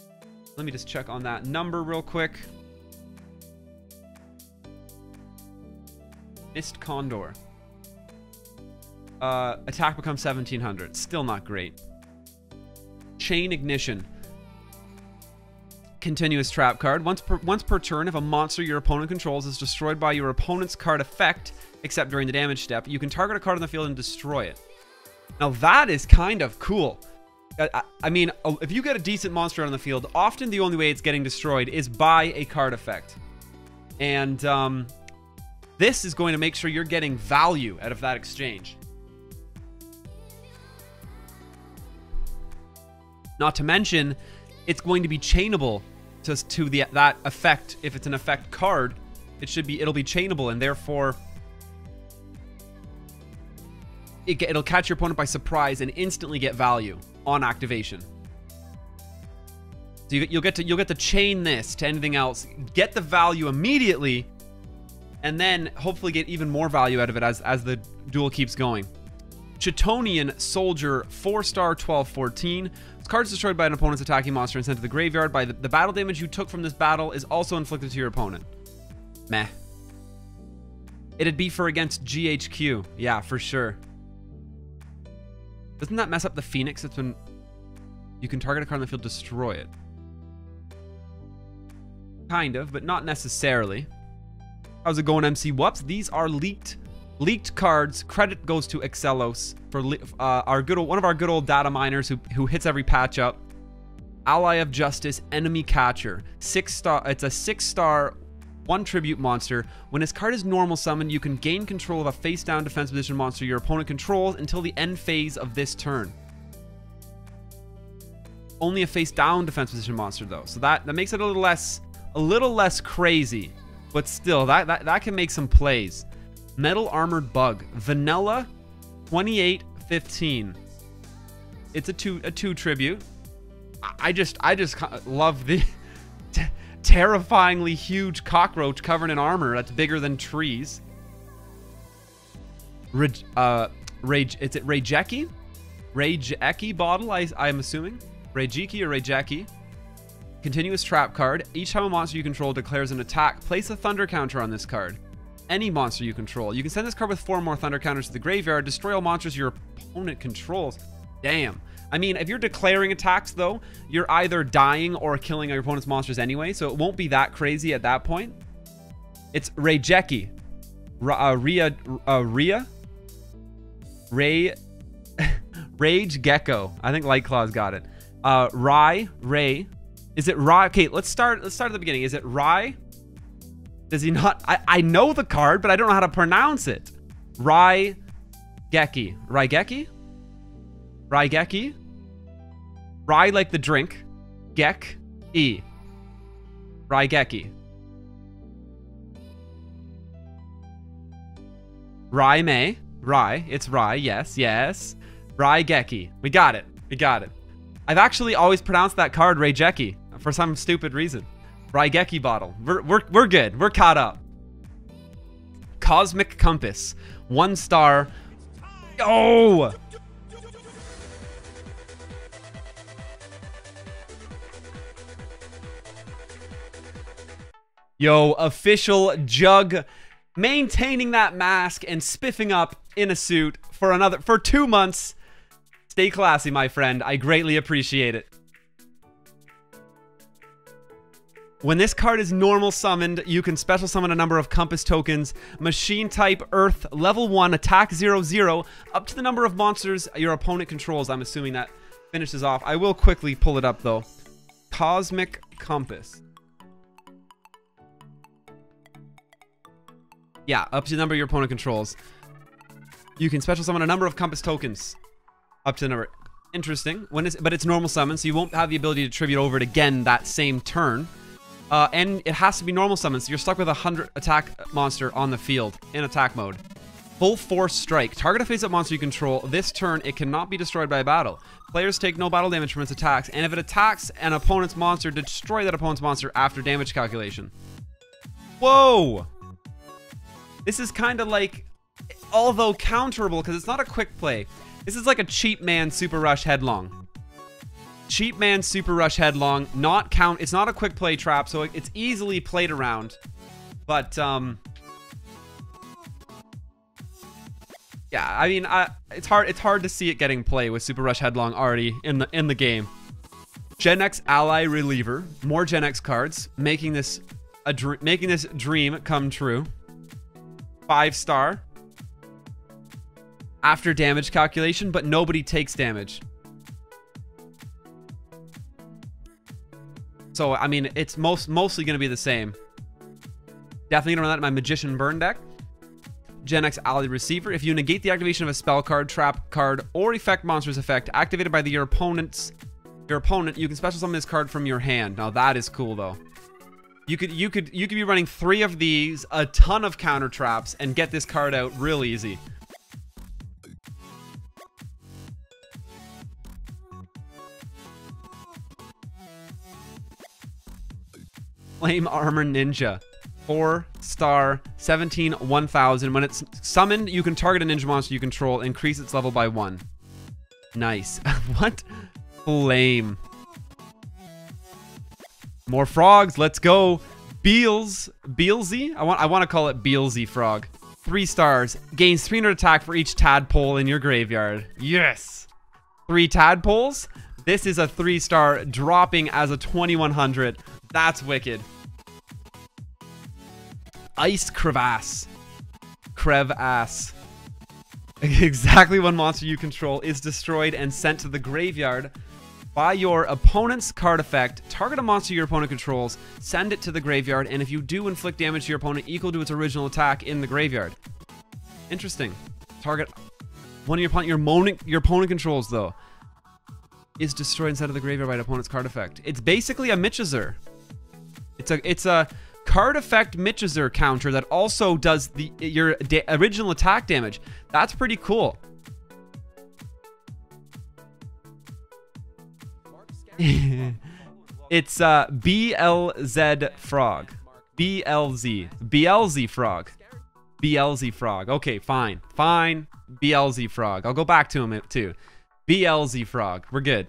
Let me just check on that number real quick. Mist Condor. Attack becomes 1700. Still not great. Chain Ignition. Continuous trap card. Once per turn, if a monster your opponent controls is destroyed by your opponent's card effect, except during the damage step, you can target a card on the field and destroy it. Now that is kind of cool. I mean, if you get a decent monster on the field, often the only way it's getting destroyed is by a card effect. And this is going to make sure you're getting value out of that exchange. Not to mention, it's going to be chainable to that effect. If it's an effect card, it'll be chainable, and therefore it'll catch your opponent by surprise and instantly get value on activation. So you'll get to chain this to anything else, get the value immediately, and then hopefully get even more value out of it as the duel keeps going. Chitonian Soldier, 4-star, 12/14. This card is destroyed by an opponent's attacking monster and sent to the graveyard. By the battle damage you took from this battle is also inflicted to your opponent. Meh. It'd be for against GHQ. Yeah, for sure. Doesn't that mess up the Phoenix? It's when you can target a card on the field, destroy it. Kind of, but not necessarily. How's it going, MC Whoops? These are leaked cards. Credit goes to Excelos for one of our good old data miners who hits every patch up. Ally of Justice, Enemy Catcher, 6-star. It's a 6-star, 1 tribute monster. When this card is normal summoned, you can gain control of a face-down defense position monster your opponent controls until the end phase of this turn. Only a face-down defense position monster though, so that makes it a little less crazy, but still that can make some plays. Metal Armored Bug, Vanilla, 28/15. It's a 2 tribute. I just love the terrifyingly huge cockroach covered in armor that's bigger than trees. Is it Reijeki? Reijeki bottle, I'm assuming. Reijeki or Reijeki. Continuous trap card. Each time a monster you control declares an attack, place a thunder counter on this card. Any monster you control. You can send this card with 4 more thunder counters to the graveyard. Destroy all monsters your opponent controls. Damn. I mean, if you're declaring attacks, though, you're either dying or killing your opponent's monsters anyway, so it won't be that crazy at that point. It's Reijeki. Rage Gecko. I think Lightclaw's got it. Ray. Is it Rai? Okay, let's start at the beginning. Is it Rai? Does he not? I know the card, but I don't know how to pronounce it. Raigeki. Raigeki? Raigeki? Rai like the drink. Gek-e. Raigeki. Rai May. Rai. It's Rai. Yes, yes. Raigeki. We got it. We got it. I've actually always pronounced that card Raigeki for some stupid reason. Raigeki bottle. We're good. We're caught up. Cosmic Compass. 1 star. Oh! Yo, official Jug maintaining that mask and spiffing up in a suit for 2 months. Stay classy, my friend. I greatly appreciate it. When this card is normal summoned, you can special summon a number of compass tokens, machine type, earth, level 1, attack 0/0, up to the number of monsters your opponent controls. I'm assuming that finishes off. I will quickly pull it up though. Cosmic Compass. Yeah, up to the number your opponent controls. You can special summon a number of compass tokens. Up to the number. Interesting. But it's normal summon, so you won't have the ability to tribute over it again that same turn. And it has to be normal summon, so you're stuck with a 100 attack monster on the field in attack mode. Full Force Strike. Target a face-up monster you control. This turn, it cannot be destroyed by a battle. Players take no battle damage from its attacks, and if it attacks an opponent's monster, destroy that opponent's monster after damage calculation. Whoa! This is kind of like, although counterable, because it's not a quick play. This is like a Cheap Man Super Rush Headlong. Cheap Man Super Rush Headlong, not count. It's not a quick play trap, so it's easily played around. But yeah, I mean, it's hard to see it getting play with Super Rush Headlong already in the game. Gen X Ally Reliever, more Gen X cards, making this dream come true. 5-star. After damage calculation, but nobody takes damage. So, I mean, it's mostly going to be the same. Definitely going to run that in my Magician Burn deck. Gen X Ally Receiver. If you negate the activation of a spell card, trap card, or effect monster's effect activated by your opponent, you can special summon this card from your hand. Now, that is cool, though. You could be running 3 of these, a ton of counter traps, and get this card out real easy. Flame Armor Ninja. 4-star, 17, 1000. When it's summoned, you can target a ninja monster you control, increase its level by 1. Nice. What? Flame. More frogs. Let's go. Beelzy? I want to call it Beelzy Frog. 3 stars. Gains 300 attack for each tadpole in your graveyard. Yes. 3 tadpoles. This is a 3-star dropping as a 2100. That's wicked. Ice Crevasse. Crevasse. Exactly one monster you control is destroyed and sent to the graveyard by your opponent's card effect. Target a monster your opponent controls, send it to the graveyard, and if you do inflict damage to your opponent equal to its original attack in the graveyard. Interesting. Target one of your opponent controls, though, is destroyed and sent to the graveyard by an opponent's card effect. It's basically a Michizur. It's a card effect Michizur counter that also does your original attack damage. That's pretty cool. It's BLZ Frog. BLZ Frog. BLZ Frog. Okay, fine. Fine. BLZ Frog. I'll go back to him too. BLZ Frog. We're good.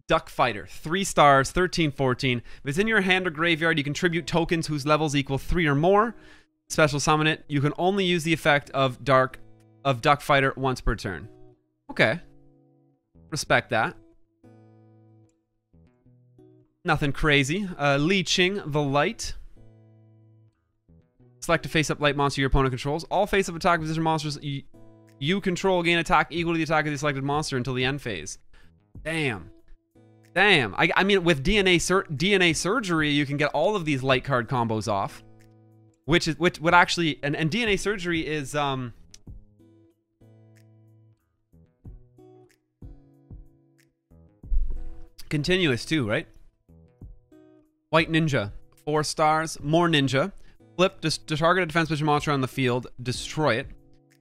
Duck Fighter. 3 stars, 13, 14. If it's in your hand or graveyard, you contribute tokens whose levels equal 3 or more. Special summon it. You can only use the effect of Duck Fighter once per turn. Okay. Respect that. Nothing crazy. Leeching the Light. Select a face-up light monster your opponent controls. All face-up attack position monsters you control gain attack equal to the attack of the selected monster until the end phase. Damn. Damn. I mean, with DNA Surgery, you can get all of these light card combos off. Which would actually... And DNA Surgery is... continuous too, right? White Ninja. 4 stars. More Ninja. Flip to target a defense position monster on the field. Destroy it.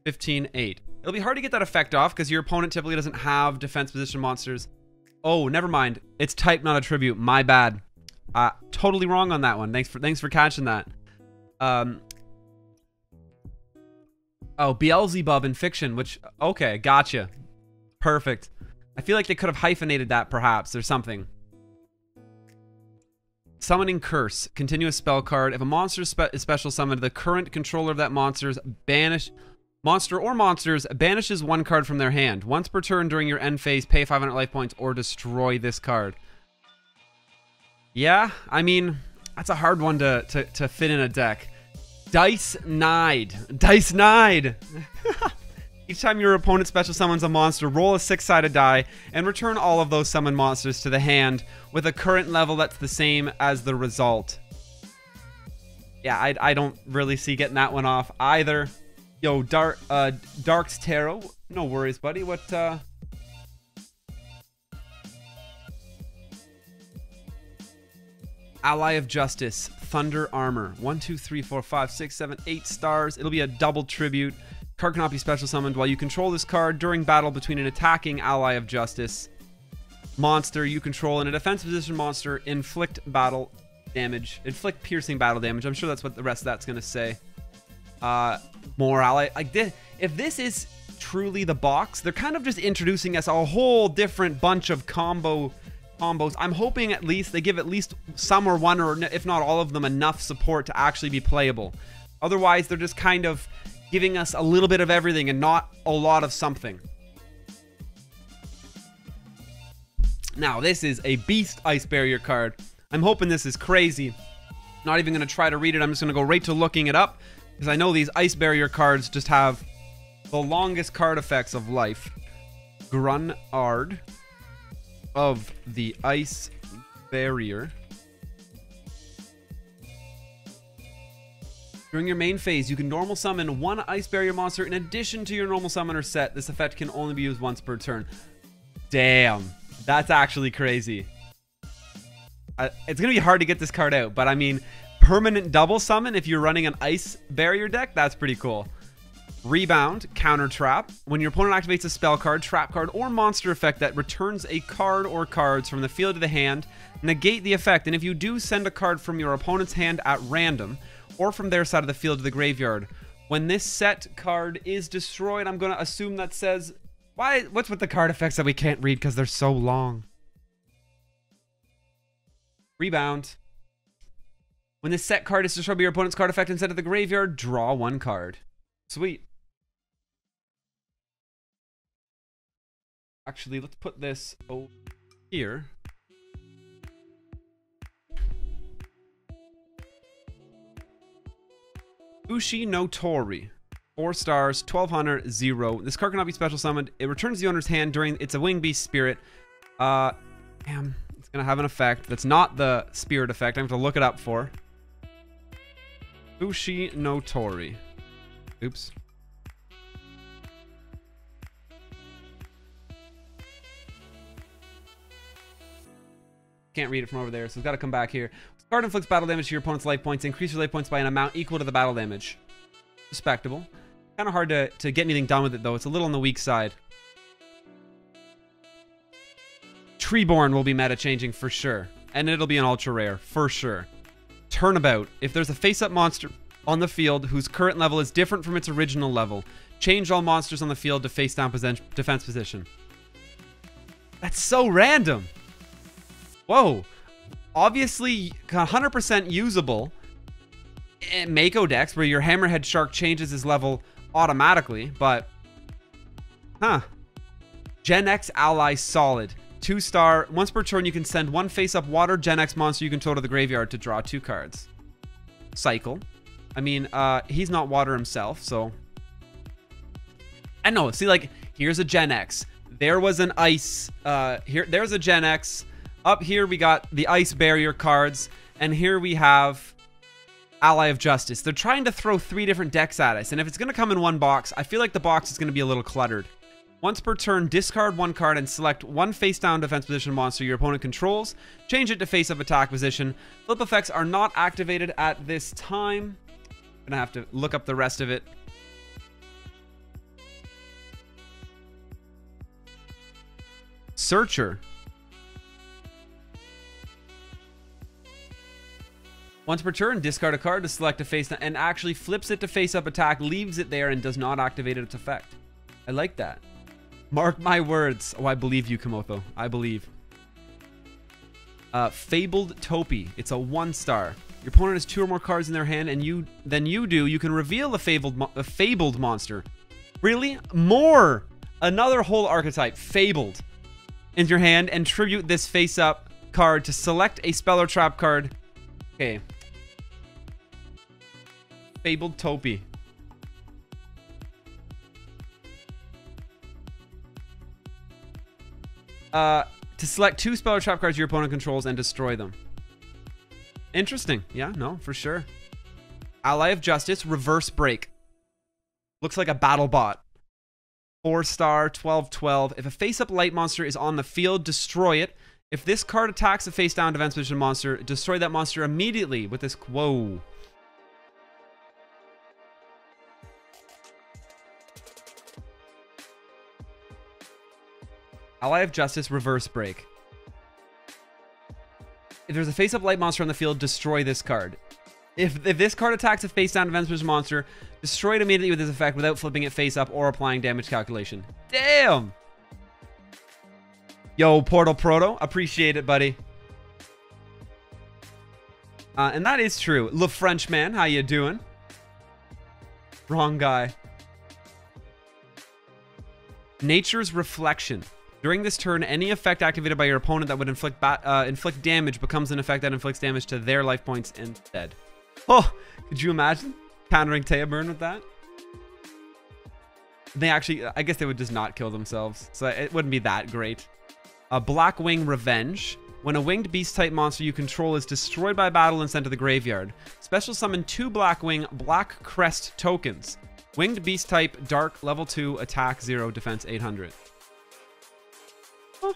15, 8. It'll be hard to get that effect off because your opponent typically doesn't have defense position monsters. Oh, never mind. It's type, not attribute. My bad. Totally wrong on that one. Thanks for catching that. Oh, Beelzebub in fiction, which... Okay, gotcha. Perfect. I feel like they could have hyphenated that, perhaps, or something. Summoning Curse. Continuous spell card. If a monster is special summoned, the current controller of that monster's Monster or monsters banishes one card from their hand. Once per turn during your end phase, pay 500 life points or destroy this card. Yeah, I mean, that's a hard one to fit in a deck. Dice Nide. Dice Nide! Each time your opponent special summons a monster, roll a 6-sided die and return all of those summoned monsters to the hand with a current level that's the same as the result. Yeah, I don't really see getting that one off either. Yo, Dark's Tarot. No worries, buddy. What, Ally of Justice. Thunder Armor. 1, 2, 3, 4, 5, 6, 7, 8 stars. It'll be a double tribute. Card cannot be special summoned while you control this card during battle between an attacking Ally of Justice monster you control and a defense position monster. Inflict battle damage. Inflict piercing battle damage. I'm sure that's what the rest of that's going to say. More ally. Like this, if this is truly the box, they're kind of just introducing us a whole different bunch of combos. I'm hoping at least they give at least some or one, or if not all of them, enough support to actually be playable. Otherwise, they're just kind of giving us a little bit of everything and not a lot of something. Now, this is a beast ice barrier card. I'm hoping this is crazy. Not even going to try to read it. I'm just going to go right to looking it up, because I know these ice barrier cards just have the longest card effects of life. Grunard of the Ice Barrier. During your main phase, you can normal summon one Ice Barrier monster in addition to your normal summoner set. This effect can only be used once per turn. Damn, that's actually crazy. It's going to be hard to get this card out, but I mean, permanent double summon if you're running an Ice Barrier deck, that's pretty cool. Rebound, counter trap. When your opponent activates a spell card, trap card, or monster effect that returns a card or cards from the field to the hand, negate the effect. And if you do, send a card from your opponent's hand at random or from their side of the field to the graveyard. When this set card is destroyed, I'm going to assume that says... What's with the card effects that we can't read because they're so long? Rebound. When this set card is destroyed by your opponent's card effect and sent to the graveyard, draw one card. Sweet. Actually, let's put this over here. Ushi no Tori. 4 stars, 1200, 0. This card cannot be special summoned. It returns the owner's hand during... It's a winged beast spirit. Damn. It's going to have an effect. That's not the spirit effect. I have to look it up for. Ushi no Tori. Oops. Can't read it from over there, so it's got to come back here. This card inflicts battle damage to your opponent's life points. Increase your life points by an amount equal to the battle damage. Respectable. Kind of hard to get anything done with it, though. It's a little on the weak side. Treeborn will be meta changing for sure. And it'll be an ultra rare, for sure. Turnabout. If there's a face-up monster on the field whose current level is different from its original level, change all monsters on the field to face down defense position. That's so random. Whoa. Obviously 100% usable in Mako decks where your Hammerhead Shark changes his level automatically, but Gen X Ally Solid. 2-star. Once per turn, you can send one face-up water Gen X monster you control to the graveyard to draw 2 cards. Cycle. I mean, he's not water himself, so... I know. See, like, here's a Gen X. There was an Ice... there's a Gen X. Up here, we got the Ice Barrier cards. And here we have Ally of Justice. They're trying to throw 3 different decks at us. And if it's going to come in one box, I feel like the box is going to be a little cluttered. Once per turn, discard 1 card and select 1 face-down defense position monster your opponent controls. Change it to face-up attack position. Flip effects are not activated at this time. I'm gonna have to look up the rest of it. Searcher. Once per turn, discard a card to select a face-down and actually flips it to face-up attack, leaves it there, and does not activate its effect. I like that. Mark my words. Oh, I believe you, Komodo. I believe. Fabled Topi. It's a 1-star. Your opponent has 2 or more cards in their hand, and you can reveal a fabled monster. Really? More! Another whole archetype, Fabled, in your hand, and tribute this face-up card to select a spell or trap card. Okay. Fabled Topi. To select 2 spell or trap cards your opponent controls and destroy them. Interesting. Yeah, no, for sure. Ally of Justice, Reverse Break. Looks like a battle bot. 4-star, 12/12. If a face-up light monster is on the field, destroy it. If this card attacks a face-down defense position monster, destroy that monster immediately with this. Whoa. Ally of Justice, Reverse Break. If there's a face-up light monster on the field, destroy this card. If this card attacks a face-down defense position monster, destroy it immediately with this effect without flipping it face-up or applying damage calculation. Damn! Yo, Portal Proto, appreciate it, buddy. And that is true. Le Frenchman, how you doing? Wrong guy. Nature's Reflection. During this turn, any effect activated by your opponent that would inflict damage becomes an effect that inflicts damage to their life points instead. Oh, could you imagine countering Teoburn with that? They actually, I guess they would just not kill themselves, so it wouldn't be that great. Blackwing Revenge. When a winged beast-type monster you control is destroyed by battle and sent to the graveyard, special summon 2 Blackwing Black Crest tokens. Winged beast-type, dark, level 2, attack 0, defense 800. Huh.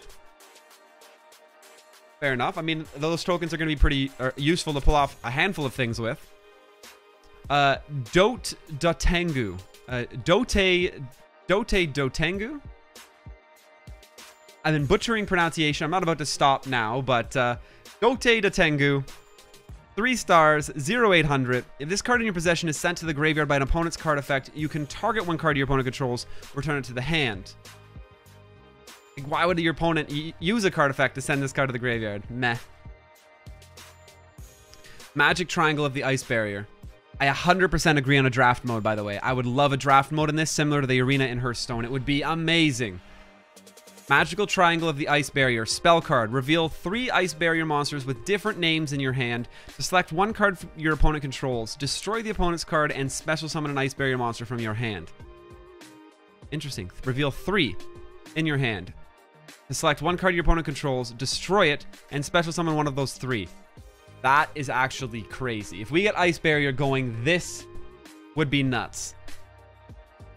Fair enough. I mean, those tokens are going to be pretty useful to pull off a handful of things with. Dote Dotengu. Dotengu? I've been butchering pronunciation. I'm not about to stop now, but Dote Dotengu. 3 stars, 0800. If this card in your possession is sent to the graveyard by an opponent's card effect, you can target one card your opponent controls, return it to the hand. Like, why would your opponent use a card effect to send this card to the graveyard? Meh. Magic Triangle of the Ice Barrier. I 100% agree on a draft mode, by the way. I would love a draft mode in this, similar to the arena in Hearthstone. It would be amazing. Magical Triangle of the Ice Barrier. Spell card. Reveal 3 Ice Barrier monsters with different names in your hand. To select one card your opponent controls. Destroy the opponent's card and special summon an Ice Barrier monster from your hand. Interesting. Reveal 3 in your hand. To select one card your opponent controls, destroy it, and special summon one of those 3. That is actually crazy. If we get Ice Barrier going, this would be nuts.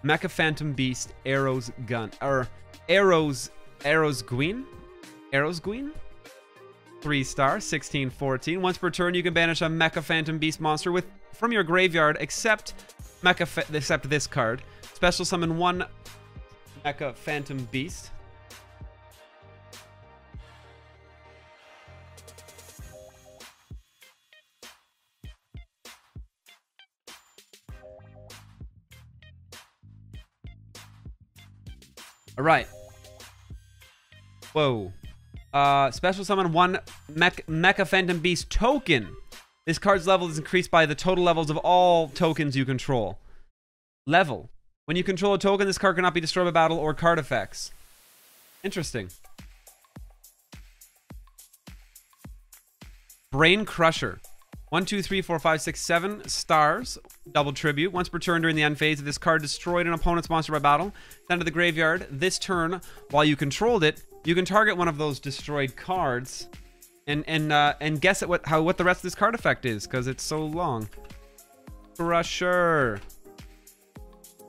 Mecha Phantom Beast, Arrows Gun, or Arrows Gwyn? 3 star, 1614. Once per turn, you can banish a Mecha Phantom Beast monster from your graveyard, except this card. Special summon 1 Mecha Phantom Beast. All right. Whoa. Special summon 1 Mecha Phantom Beast token. This card's level is increased by the total levels of all tokens you control. Level. When you control a token, this card cannot be destroyed by battle or card effects. Interesting. Brain Crusher. 1, 2, 3, 4, 5, 6, 7 stars. Double tribute. Once per turn during the end phase, if this card destroyed an opponent's monster by battle, send to the graveyard. This turn, while you controlled it, you can target one of those destroyed cards and guess at what the rest of this card effect is, because it's so long. Crusher.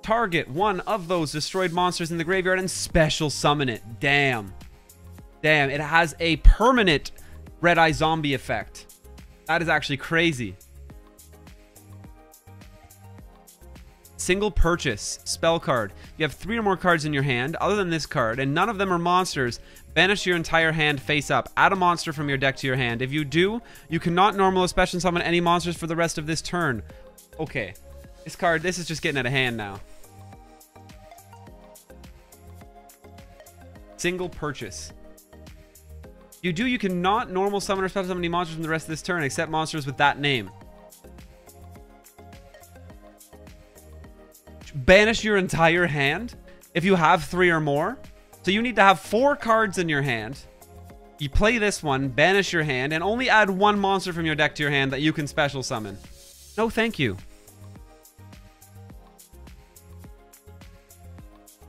Target one of those destroyed monsters in the graveyard and special summon it. Damn. Damn, it has a permanent Red Eye Zombie effect. That is actually crazy. Single purchase. Spell card. You have 3 or more cards in your hand, other than this card, and none of them are monsters. Banish your entire hand face up. Add a monster from your deck to your hand. If you do, you cannot normal special summon any monsters for the rest of this turn. Okay. This is just getting out of hand now. Single purchase. You cannot normal summon or special summon any monsters from the rest of this turn, except monsters with that name. banish your entire hand if you have 3 or more. So you need to have 4 cards in your hand. You play this one, banish your hand, and only add 1 monster from your deck to your hand that you can special summon. No, thank you.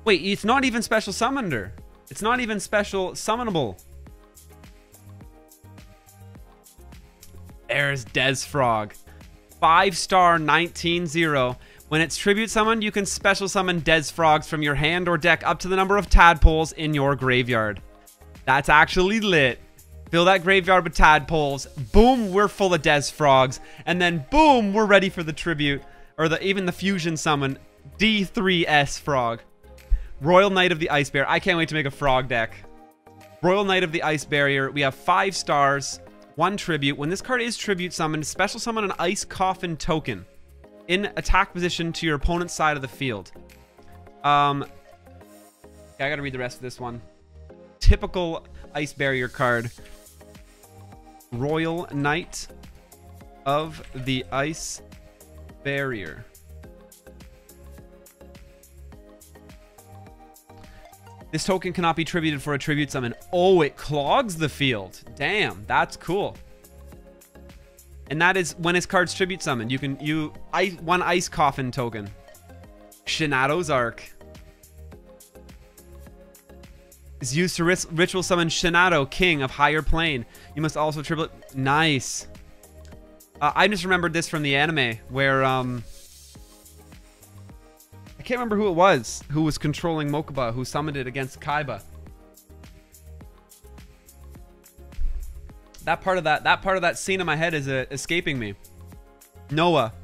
Wait, it's not even special summoner. It's not even special summonable. There's Des Frog. 5-star 19-0. When it's tribute summoned, you can special summon Des Frogs from your hand or deck up to the number of tadpoles in your graveyard. That's actually lit. Fill that graveyard with tadpoles. Boom, we're full of Des Frogs. And then boom, we're ready for the tribute. Or even the fusion summon. D3S Frog. Royal Knight of the Ice Barrier. I can't wait to make a frog deck. Royal Knight of the Ice Barrier. We have 5 stars. 1 tribute. When this card is tribute summoned, special summon an Ice Coffin token in attack position to your opponent's side of the field. Okay, I gotta read the rest of this one. Typical Ice Barrier card. Royal Knight of the Ice Barrier. This token cannot be tributed for a tribute summon. Oh, it clogs the field. Damn, that's cool. And that is when his card's tribute summoned. You can 1 Ice Coffin token. Shinato's Arc is used to ritual summon Shinato, King of Higher Plane. You must also tribute. Nice. I just remembered this from the anime where I can't remember who it was who was controlling Mokuba, who summoned it against Kaiba. That part of that scene in my head is escaping me. Noah.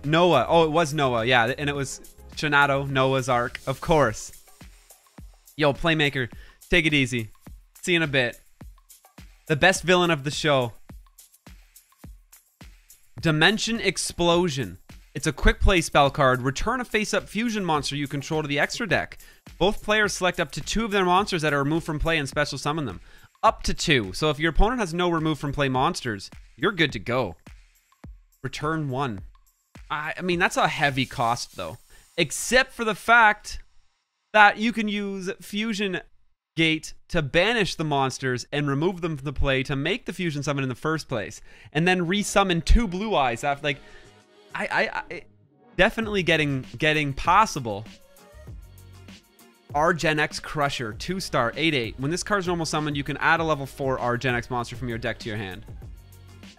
Oh, it was Noah. Yeah, and it was Shinato, Noah's Ark, of course. Yo, Playmaker, take it easy. See you in a bit. The best villain of the show. Dimension Explosion. It's a quick play spell card. Return a face-up fusion monster you control to the extra deck. Both players select up to 2 of their monsters that are removed from play and special summon them. Up to 2. So if your opponent has no remove from play monsters, you're good to go. Return 1. I mean, that's a heavy cost, though. Except for the fact that you can use Fusion Gate to banish the monsters and remove them from the play to make the fusion summon in the first place. And then resummon 2 Blue Eyes after, like... I definitely getting possible. Gen X Crusher, 2-star, 8/8. When this card's normal summoned, you can add a level 4 Gen X monster from your deck to your hand.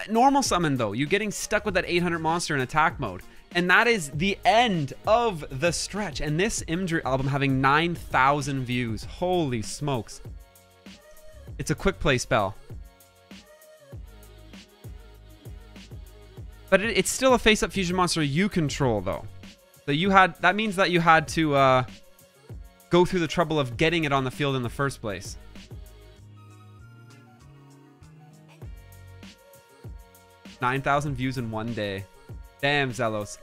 Normal summon though, you're getting stuck with that 800 monster in attack mode. And that is the end of the stretch. And this Imdri album having 9,000 views. Holy smokes. It's a quick play spell. But it's still a face-up fusion monster you control, though. So that means that you had to go through the trouble of getting it on the field in the first place. $9,000 views in 1 day. Damn, Zelos.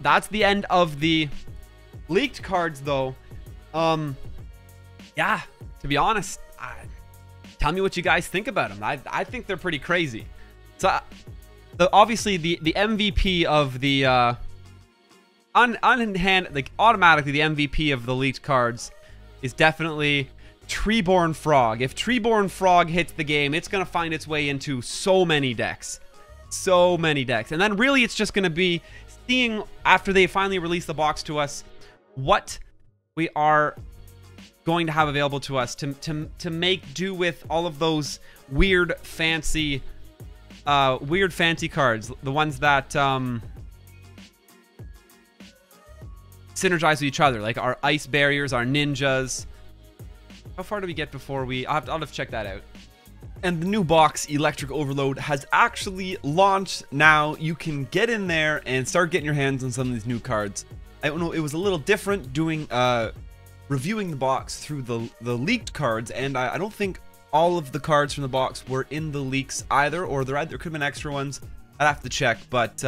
That's the end of the leaked cards, though. Yeah, to be honest, tell me what you guys think about them. I think they're pretty crazy. So... obviously, the MVP of the automatically the MVP of the leaked cards is definitely Treeborn Frog. If Treeborn Frog hits the game, it's gonna find its way into so many decks, and then really it's just gonna be seeing after they finally release the box to us what we are going to have available to us to make do with all of those weird fancy cards, the ones that synergize with each other, like our ice barriers, our ninjas. How far do we get before I'll have to check that out. And the new box, Electric Overload, has actually launched now. You can get in there and start getting your hands on some of these new cards. I don't know, it was a little different doing reviewing the box through the leaked cards, and I don't think all of the cards from the box were in the leaks either, or there could have been extra ones. I'd have to check, but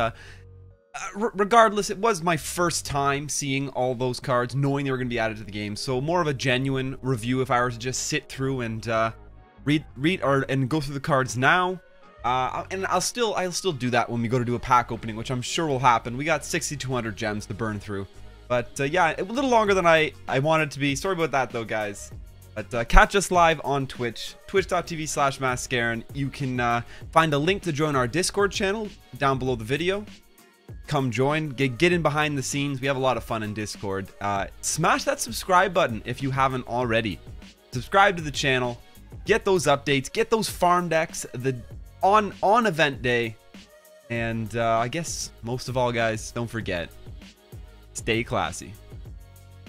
regardless, it was my first time seeing all those cards, knowing they were going to be added to the game. So more of a genuine review if I were to just sit through and and go through the cards now. And I'll still do that when we go to do a pack opening, which I'm sure will happen. We got 6,200 gems to burn through. But yeah, a little longer than I wanted to be. Sorry about that though, guys. But catch us live on Twitch, twitch.tv/MasKScarin. You can find a link to join our Discord channel down below the video. Come join, get in behind the scenes. We have a lot of fun in Discord. Smash that subscribe button if you haven't already. Subscribe to the channel, get those updates, get those farm decks on event day. And I guess most of all, guys, don't forget, stay classy.